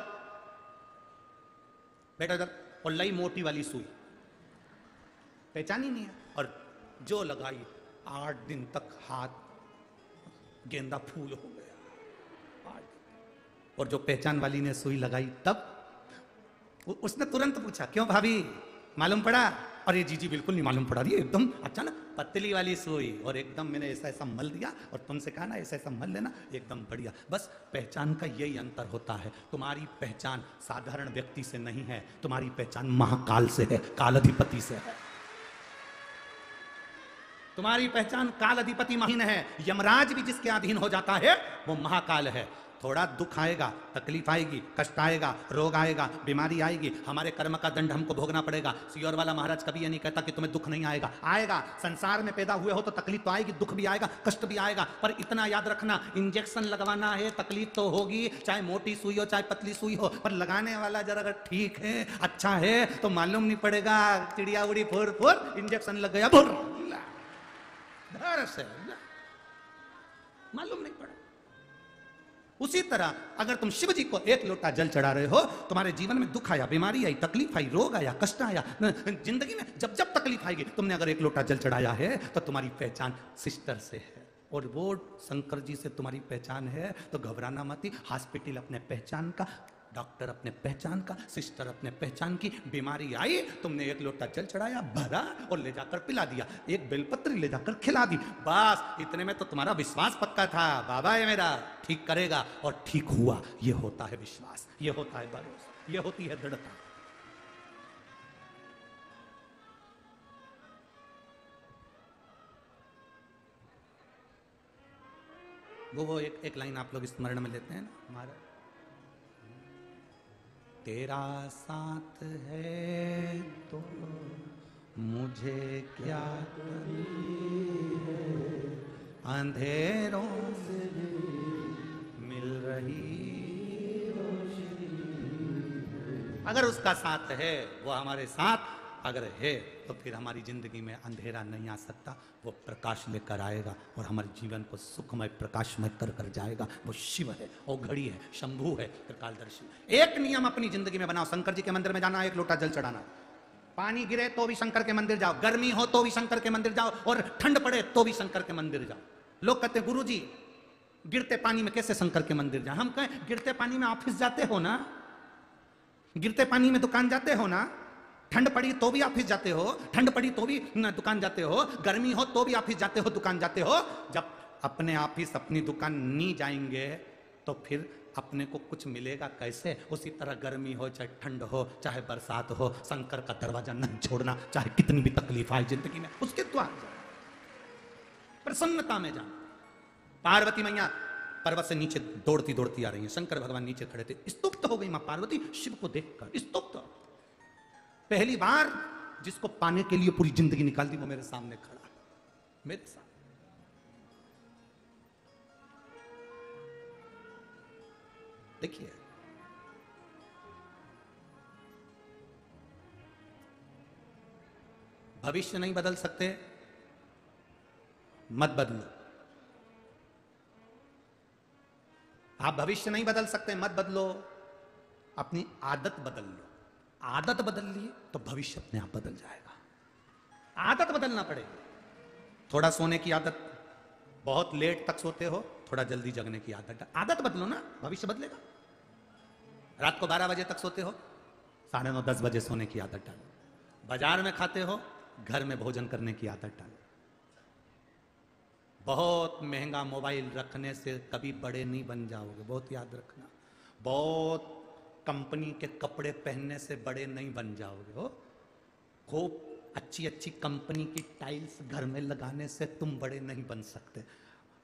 Speaker 1: बेटा इधर, और लाई मोटी वाली सुई, पहचान ही नहीं है, और जो लगाई 8 दिन तक हाथ गेंदा फूल हो गया। और जो पहचान वाली ने सुई लगाई तब उसने तुरंत पूछा क्यों भाभी, मालूम पड़ा? और ये जी बिल्कुल नहीं मालूम पड़ा, ये एकदम अचानक पतली वाली सुई, और एकदम मैंने ऐसा मल दिया, और तुमसे कहा ना ऐसा मल लेना, एकदम बढ़िया। बस पहचान का यही अंतर होता है, तुम्हारी पहचान साधारण व्यक्ति से नहीं है, तुम्हारी पहचान महाकाल से है, कालाधिपति से है। तुम्हारी पहचान काल अधिपति महीन है, यमराज भी जिसके अधीन हो जाता है वो महाकाल है। थोड़ा दुख आएगा, तकलीफ आएगी, कष्ट आएगा, रोग आएगा, बीमारी आएगी, हमारे कर्म का दंड हमको भोगना पड़ेगा। सियोर वाला महाराज कभी ये नहीं कहता कि तुम्हें दुख नहीं आएगा, आएगा। संसार में पैदा हुए हो तो तकलीफ तो आएगी, दुख भी आएगा, कष्ट भी आएगा, पर इतना याद रखना, इंजेक्शन लगवाना है, तकलीफ तो होगी, चाहे मोटी सुई हो चाहे पतली सुई हो, पर लगाने वाला जरा अगर ठीक है, अच्छा है, तो मालूम नहीं पड़ेगा, चिड़िया उड़ी फुर फुर, इंजेक्शन लग गया फुर, धर से मालूम नहीं पड़ा। उसी तरह अगर तुम शिव जी को एक लोटा जल चढ़ा रहे हो, तुम्हारे जीवन में दुख आया, बीमारी आई, तकलीफ आई, रोग आया, कष्ट आया, जिंदगी में जब जब तकलीफ आएगी, तुमने अगर एक लोटा जल चढ़ाया है तो तुम्हारी पहचान सिस्टर से है, और वो शंकर जी से तुम्हारी पहचान है। तो घबराना मत। हॉस्पिटल अपने पहचान का, डॉक्टर अपने पहचान का, सिस्टर अपने पहचान की। बीमारी आई, तुमने एक लोटा जल चढ़ाया, भरा और ले जाकर पिला दिया, एक बेलपत्री ले जाकर खिला दी, बस इतने में तो तुम्हारा विश्वास पक्का था, बाबा है मेरा, ठीक करेगा, और ठीक हुआ। ये होता है विश्वास, ये होता है भरोसा, ये होती है दृढ़ता। वो एक लाइन आप लोग स्मरण में लेते हैं ना, हमारा तेरा साथ है तो मुझे क्या कमी है, अंधेरों से मिल रही रोशनी। अगर उसका साथ है, वो हमारे साथ अगर है, तो फिर हमारी जिंदगी में अंधेरा नहीं आ सकता, वो प्रकाश लेकर आएगा और हमारे जीवन को सुखमय प्रकाशमय कर कर जाएगा। वो शिव है, वो घड़ी है, शंभू है, त्रिकालदर्शी। एक नियम अपनी जिंदगी में बनाओ, शंकर जी के मंदिर में जाना, एक लोटा जल चढ़ाना। पानी गिरे तो भी शंकर के मंदिर जाओ, गर्मी हो तो भी शंकर के मंदिर जाओ, और ठंड पड़े तो भी शंकर के मंदिर जाओ। लोग कहते हैं गुरु जी गिरते पानी में कैसे शंकर के मंदिर जाए? हम कहें गिरते पानी में ऑफिस जाते हो ना, गिरते पानी में दुकान जाते हो ना, ठंड पड़ी तो भी ऑफिस जाते हो, ठंड पड़ी तो भी दुकान जाते हो, गर्मी हो तो भी ऑफिस जाते हो, दुकान जाते हो। जब अपने ऑफिस अपनी दुकान नहीं जाएंगे तो फिर अपने को कुछ मिलेगा कैसे? उसी तरह गर्मी हो चाहे ठंड हो चाहे बरसात हो, शंकर का दरवाजा न छोड़ना, चाहे कितनी भी तकलीफ आए जिंदगी में, उसके द्वार जाओ, प्रसन्नता में जाओ। पार्वती मैया पर्वत से नीचे दौड़ती दौड़ती आ रही है, शंकर भगवान नीचे खड़े थे, स्तुप्त हो गई मां पार्वती शिव को देखकर, स्तुप्त। पहली बार जिसको पाने के लिए पूरी जिंदगी निकाल दी, वो मेरे सामने खड़ा, मेरे सामने। देखिए भविष्य नहीं बदल सकते, मत बदलो। आप भविष्य नहीं बदल सकते, मत बदलो, अपनी आदत बदल लो। आदत बदल लिए तो भविष्य अपने आप बदल जाएगा। आदत बदलना पड़ेगी। थोड़ा सोने की आदत, बहुत लेट तक सोते हो, थोड़ा जल्दी जगने की आदत, आदत बदलो ना, भविष्य बदलेगा। रात को 12 बजे तक सोते हो, 9:30 10 बजे सोने की आदत डालो। बाजार में खाते हो, घर में भोजन करने की आदत डालो। बहुत महंगा मोबाइल रखने से कभी बड़े नहीं बन जाओगे, बहुत याद रखना। बहुत कंपनी के कपड़े पहनने से बड़े नहीं बन जाओगे हो। खूब अच्छी अच्छी कंपनी की टाइल्स घर में लगाने से तुम बड़े नहीं बन सकते।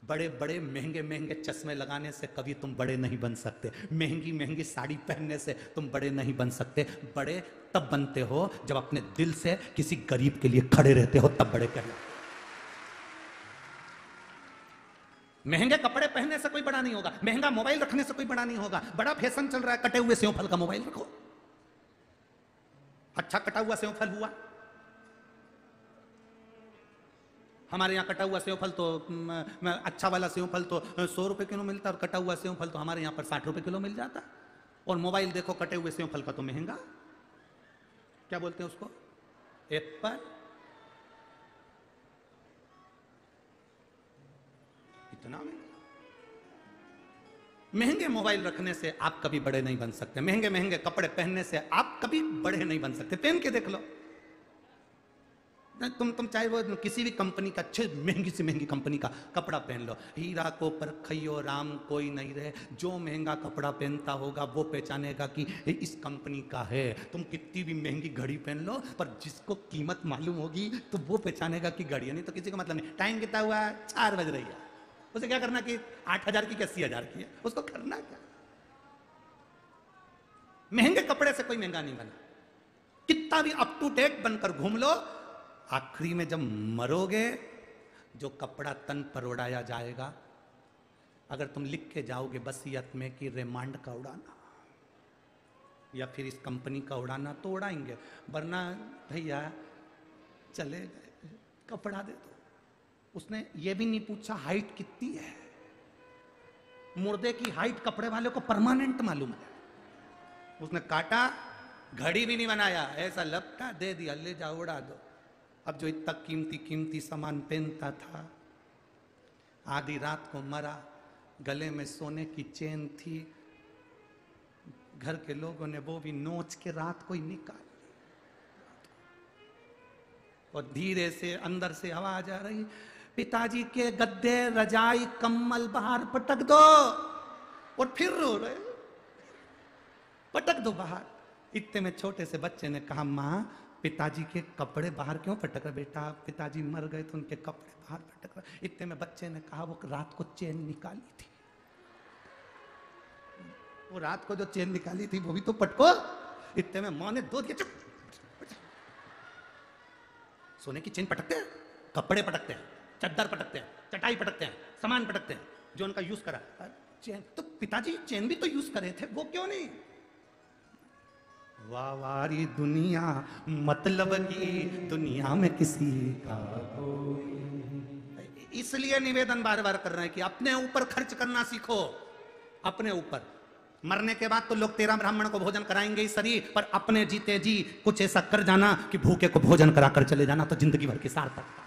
Speaker 1: बड़े बड़े महंगे महंगे चश्मे लगाने से कभी तुम बड़े नहीं बन सकते। महंगी महंगी साड़ी पहनने से तुम बड़े नहीं बन सकते। बड़े तब बनते हो जब अपने दिल से किसी गरीब के लिए खड़े रहते हो, तब बड़े कहलाते। महंगे कपड़े पहनने से कोई बड़ा नहीं होगा, महंगा मोबाइल रखने से कोई बड़ा नहीं होगा। बड़ा फैशन चल रहा है, कटे हुए सेव फल का मोबाइल रखो, अच्छा कटा हुआ सेव फल हुआ। हमारे यहाँ कटा हुआ सेव फल तो अच्छा वाला सेव फल तो 100 रुपए किलो मिलता है, और कटा हुआ सेव फल तो हमारे यहाँ पर 60 रुपए किलो मिल जाता। और मोबाइल देखो कटे हुए सेव फल का तो महंगा, क्या बोलते हैं उसको, एप्पल। इतना महंगे मोबाइल रखने से आप कभी बड़े नहीं बन सकते। महंगे महंगे कपड़े पहनने से आप कभी बड़े नहीं बन सकते। पहन के देख लो, तुम चाहे वो किसी भी कंपनी का, अच्छे महंगी से महंगी कंपनी का कपड़ा पहन लो, हीरा को परखइयो राम कोई नहीं रहे। जो महंगा कपड़ा पहनता होगा वो पहचानेगा कि इस कंपनी का है। तुम कितनी भी महंगी घड़ी पहन लो, पर जिसको कीमत मालूम होगी तो वो पहचानेगा कि घड़ी है। नहीं तो किसी को मतलब नहीं। टाइम कितना हुआ, 4 बज रही है, उसे क्या करना कि 8,000 की 80,000 की है, उसको करना क्या। महंगे कपड़े से कोई महंगा नहीं बना। कितना भी अप टू डेट बनकर घूम लो, आखिरी में जब मरोगे जो कपड़ा तन पर उड़ाया जाएगा, अगर तुम लिख के जाओगे वसीयत में कि रेमांड का उड़ाना या फिर इस कंपनी का उड़ाना, तो उड़ाएंगे, वरना भैया चले गए, कपड़ा दे दो। उसने ये भी नहीं पूछा हाइट कितनी है, मुर्दे की हाइट कपड़े वाले को परमानेंट मालूम है। उसने काटा, घड़ी भी नहीं बनाया, ऐसा लपटा दे दिया, ले जाओ उड़ा दो। अब जो इतना कीमती कीमती सामान पहनता था, आधी रात को मरा, गले में सोने की चेन थी, घर के लोगों ने वो भी नोच के रात को ही निकाल, और धीरे से अंदर से आवाज आ रही, पिताजी के गद्दे रजाई कम्बल बाहर पटक दो। और फिर रो रहे, पटक दो बाहर। इतने में छोटे से बच्चे ने कहा, माँ पिताजी के कपड़े बाहर क्यों पटक रहे? बेटा पिताजी मर गए तो उनके कपड़े बाहर पटक रहे। इतने में बच्चे ने कहा, वो रात को चेन निकाली थी, वो रात को जो चेन निकाली थी वो भी तो पटको। इतने में माँ ने दो दिया, चुप। सोने की चेन पटकते हैं, कपड़े पटकते हैं, चद्दर पटकते हैं, चटाई पटकते हैं, सामान पटकते हैं जो उनका यूज करा। चेन तो पिताजी चेन भी तो यूज करे थे, वो क्यों नहीं? वावारी दुनिया मतलब की दुनिया में किसी का कोई। इसलिए निवेदन बार बार कर रहे हैं कि अपने ऊपर खर्च करना सीखो, अपने ऊपर। मरने के बाद तो लोग 13 ब्राह्मण को भोजन कराएंगे इस शरीर पर, अपने जीते जी कुछ ऐसा कर जाना कि भूखे को भोजन कराकर चले जाना, तो जिंदगी भर की सार्थकता,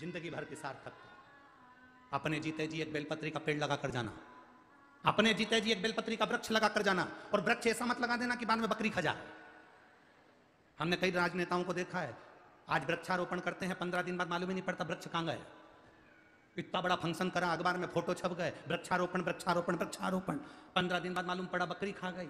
Speaker 1: जिंदगी भर की सार्थकता। अपने जीते जी एक बेलपत्री का पेड़ लगाकर जाना, अपने जीते जी एक बेलपत्री का वृक्ष लगाकर जाना, और वृक्ष ऐसा मत लगा देना कि बाद में बकरी खा जाए। हमने कई राजनेताओं को देखा है, आज वृक्षारोपण करते हैं, 15 दिन बाद मालूम ही नहीं पड़ता वृक्ष कहां गए। इतना बड़ा फंक्शन करा, अखबार में फोटो छप गए, वृक्षारोपण वृक्षारोपण वृक्षारोपण, 15 दिन बाद मालूम पड़ा बकरी खा गई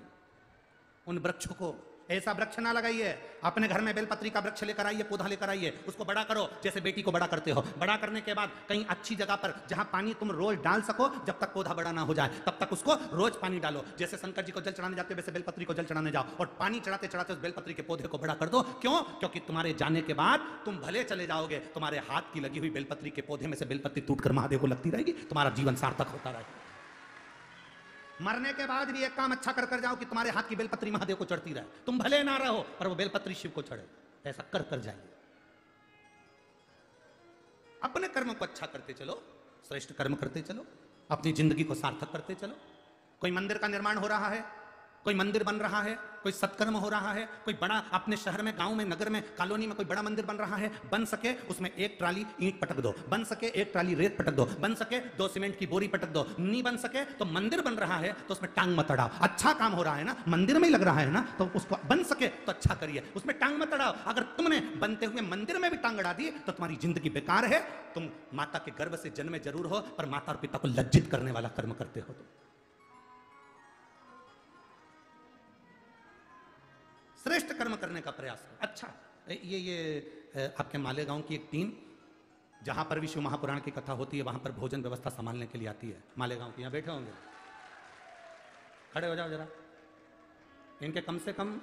Speaker 1: उन वृक्षों को। ऐसा वृक्ष ना लगाइए, अपने घर में बेलपत्री का वृक्ष लेकर आइए, पौधा लेकर आइए, उसको बड़ा करो जैसे बेटी को बड़ा करते हो। बड़ा करने के बाद कहीं अच्छी जगह पर जहां पानी तुम रोज डाल सको, जब तक पौधा बड़ा ना हो जाए तब तक उसको रोज पानी डालो। जैसे शंकर जी को जल चढ़ाने जाते हो वैसे बेलपत्री को जल चढ़ाने जाओ, और पानी चढ़ाते चढ़ाते उस बेलपत्री के पौधे को बड़ा कर दो। क्यों? क्योंकि तुम्हारे जाने के बाद तुम भले चले जाओगे, तुम्हारे हाथ की लगी हुई बेलपत्री के पौधे में से बेलपत्री टूटकर महादेव को लगती रहेगी, तुम्हारा जीवन सार्थक होता रहेगा। मरने के बाद भी एक काम अच्छा कर जाओ कि तुम्हारे हाथ की बेलपत्री महादेव को चढ़ती रहे, तुम भले ना रहो पर वो बेलपत्री शिव को चढ़े। ऐसा कर जाइए, अपने कर्म को अच्छा करते चलो, श्रेष्ठ कर्म करते चलो, अपनी जिंदगी को सार्थक करते चलो। कोई मंदिर का निर्माण हो रहा है, कोई मंदिर बन रहा है, कोई सत्कर्म हो रहा है, कोई बड़ा अपने शहर में, गांव में, नगर में, कॉलोनी में कोई बड़ा मंदिर बन रहा है, बन सके उसमें 1 ट्राली ईंट पटक दो, बन सके 1 ट्राली रेत पटक दो, बन सके 2 सीमेंट की बोरी पटक दो। नहीं बन सके तो मंदिर बन रहा है तो उसमें टांग मत अड़ाओ। अच्छा काम हो रहा है ना, मंदिर में ही लग रहा है ना, तो उसको बन सके तो अच्छा करिए, उसमें टांग मत अड़ाओ। अगर तुमने बनते हुए मंदिर में भी टांग अड़ा दी तो तुम्हारी जिंदगी बेकार है। तुम माता के गर्भ से जन्मे जरूर हो पर माता और पिता को लज्जित करने वाला कर्म करते हो। तुम श्रेष्ठ कर्म करने का प्रयास करो। अच्छा, ये आपके मालेगांव की एक टीम, जहां पर भी शिव महापुराण की कथा होती है वहां पर भोजन व्यवस्था संभालने के लिए आती है। मालेगांव की, यहां बैठे होंगे, खड़े हो जाओ जरा। इनके कम से कम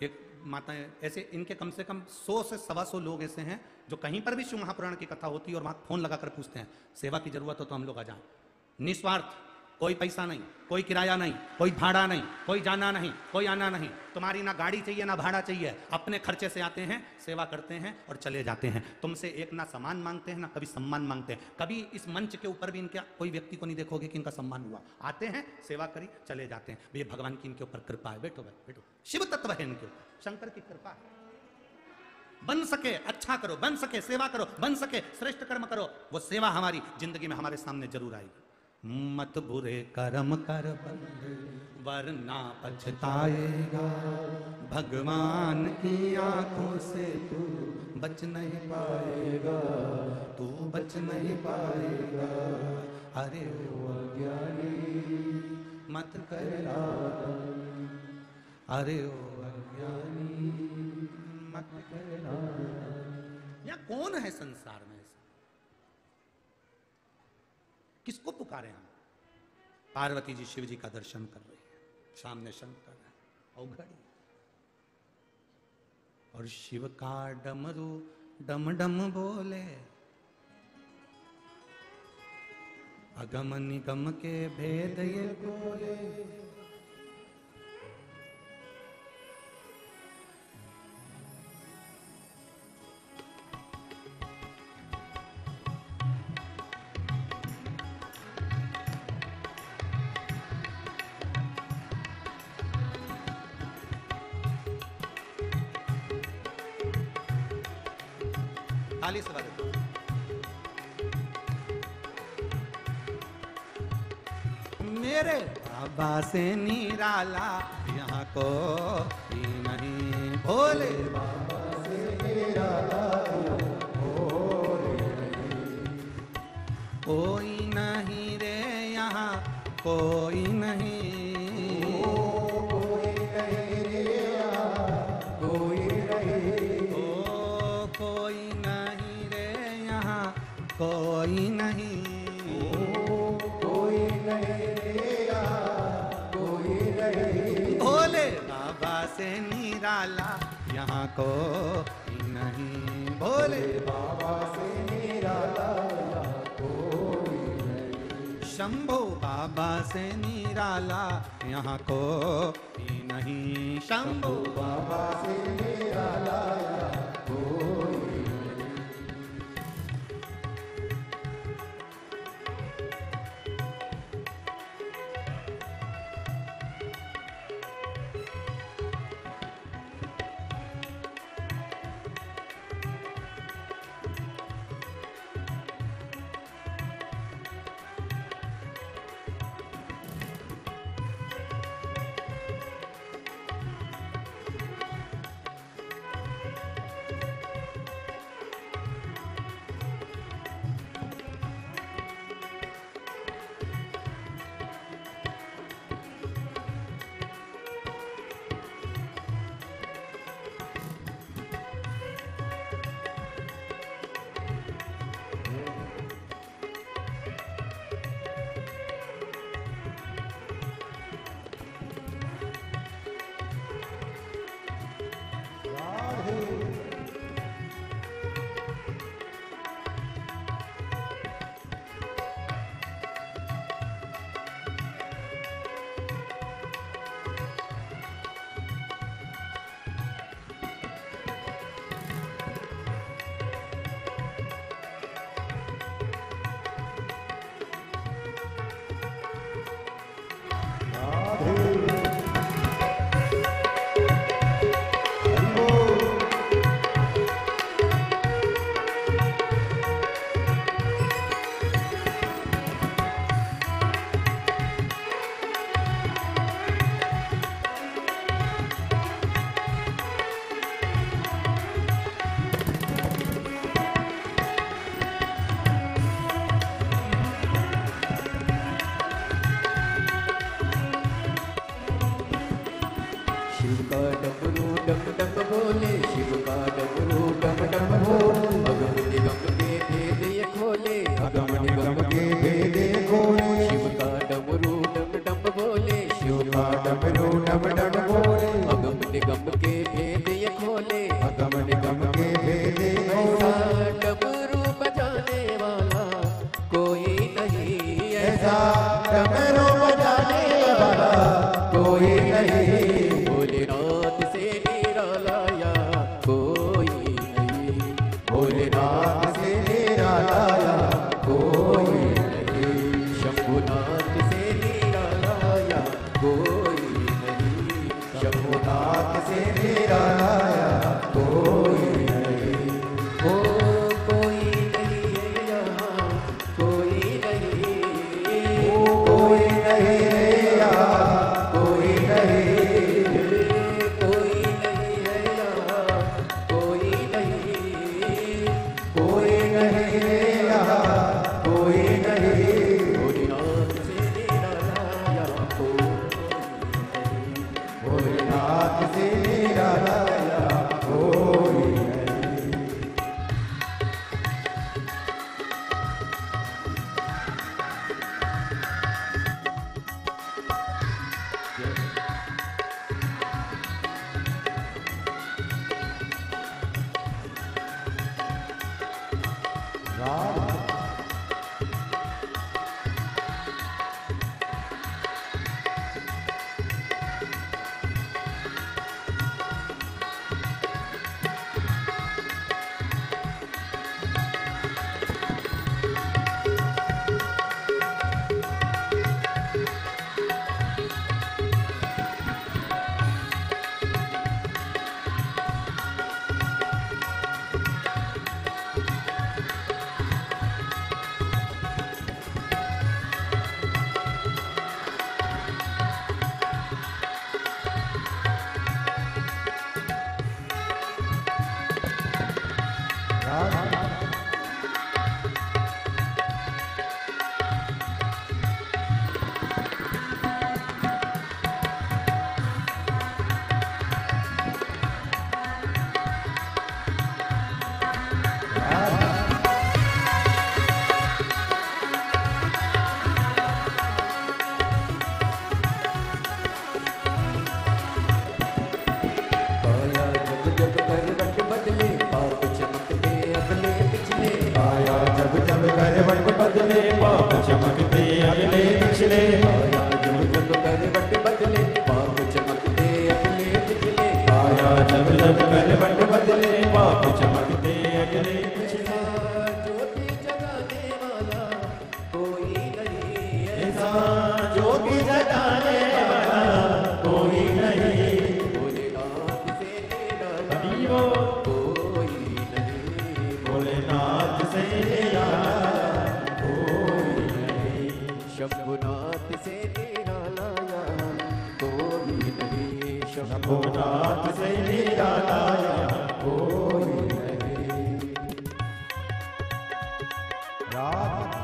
Speaker 1: एक माताएं ऐसे, इनके कम से कम 100 से 125 लोग ऐसे हैं जो कहीं पर भी शिव महापुराण की कथा होती है और वहां फोन लगाकर पूछते हैं, सेवा की जरूरत हो तो हम लोग आ जाएं। निस्वार्थ, कोई पैसा नहीं, कोई किराया नहीं, कोई भाड़ा नहीं, कोई जाना नहीं, कोई आना नहीं, तुम्हारी ना गाड़ी चाहिए ना भाड़ा चाहिए, अपने खर्चे से आते हैं, सेवा करते हैं और चले जाते हैं। तुमसे एक ना सम्मान मांगते हैं ना कभी सम्मान मांगते हैं। कभी इस मंच के ऊपर भी इनके कोई व्यक्ति को नहीं देखोगे कि इनका सम्मान हुआ। आते हैं, सेवा करी, चले जाते हैं। ये भगवान की इनके ऊपर कृपा है। बैठो बैठो, शिव तत्व है इनके ऊपर, शंकर की कृपा है। बन सके अच्छा करो, बन सके सेवा करो, बन सके श्रेष्ठ कर्म करो, वो सेवा हमारी जिंदगी में हमारे सामने जरूर आएगी। मत बुरे कर्म कर बंदे वरना पछताएगा, भगवान की आंखों से तू बच नहीं पाएगा, तू बच नहीं पाएगा। अरे ओ अज्ञानी मत करना, अरे ओ अज्ञानी मत करना। या कौन है संसार में? किसको पुकारे हम? पार्वती जी शिव जी का दर्शन कर रही है, सामने शंकर है औघड़ी, और शिव का डमरू डम डम बोले, अगम निगम के भेद ये बोले। ताली से बजाते। मेरे बाबा से निराला यहाँ कोई नहीं, भोले बाबा से निराला कोई नहीं रे यहाँ कोई नहीं, कोई नहीं रे यहाँ कोई नहीं, ओ कोई नहीं रे यहाँ कोई नहीं, कोई नहीं रे यहाँ कोई नहीं, भोले बाबा से निराला यहाँ कोई नहीं, भोले बाबा से निराला शंभो बाबा से निराला यहाँ कोई नहीं, शंभो बाबा से निराला यहाँ कोई नहीं।
Speaker 2: शंभुनाथ से निराला यहाँ कोई नहीं। राधा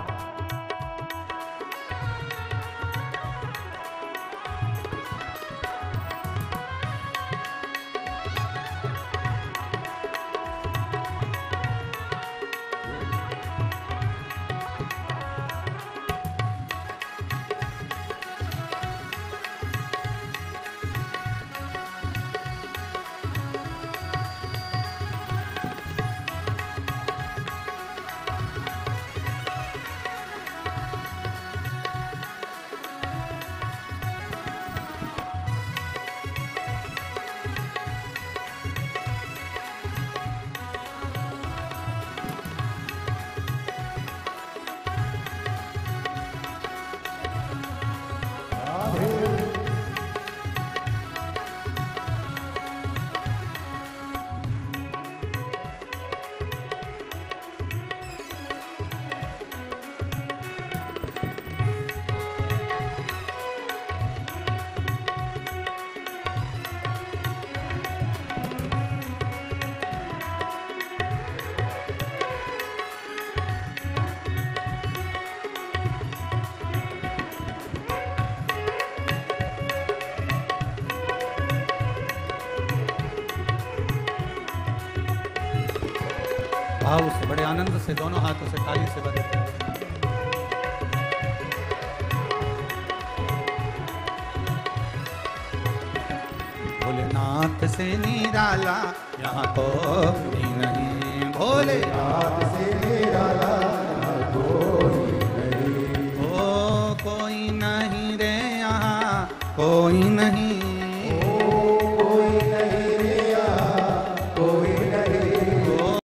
Speaker 1: भाव से, बड़े आनंद से दोनों हाथों से ताली से बजाते हैं। भोलेनाथ से निराला यहाँ कोई नहीं, भोलेनाथ से निराला यहाँ कोई नहीं। ओ कोई नहीं रे यहाँ कोई नहीं,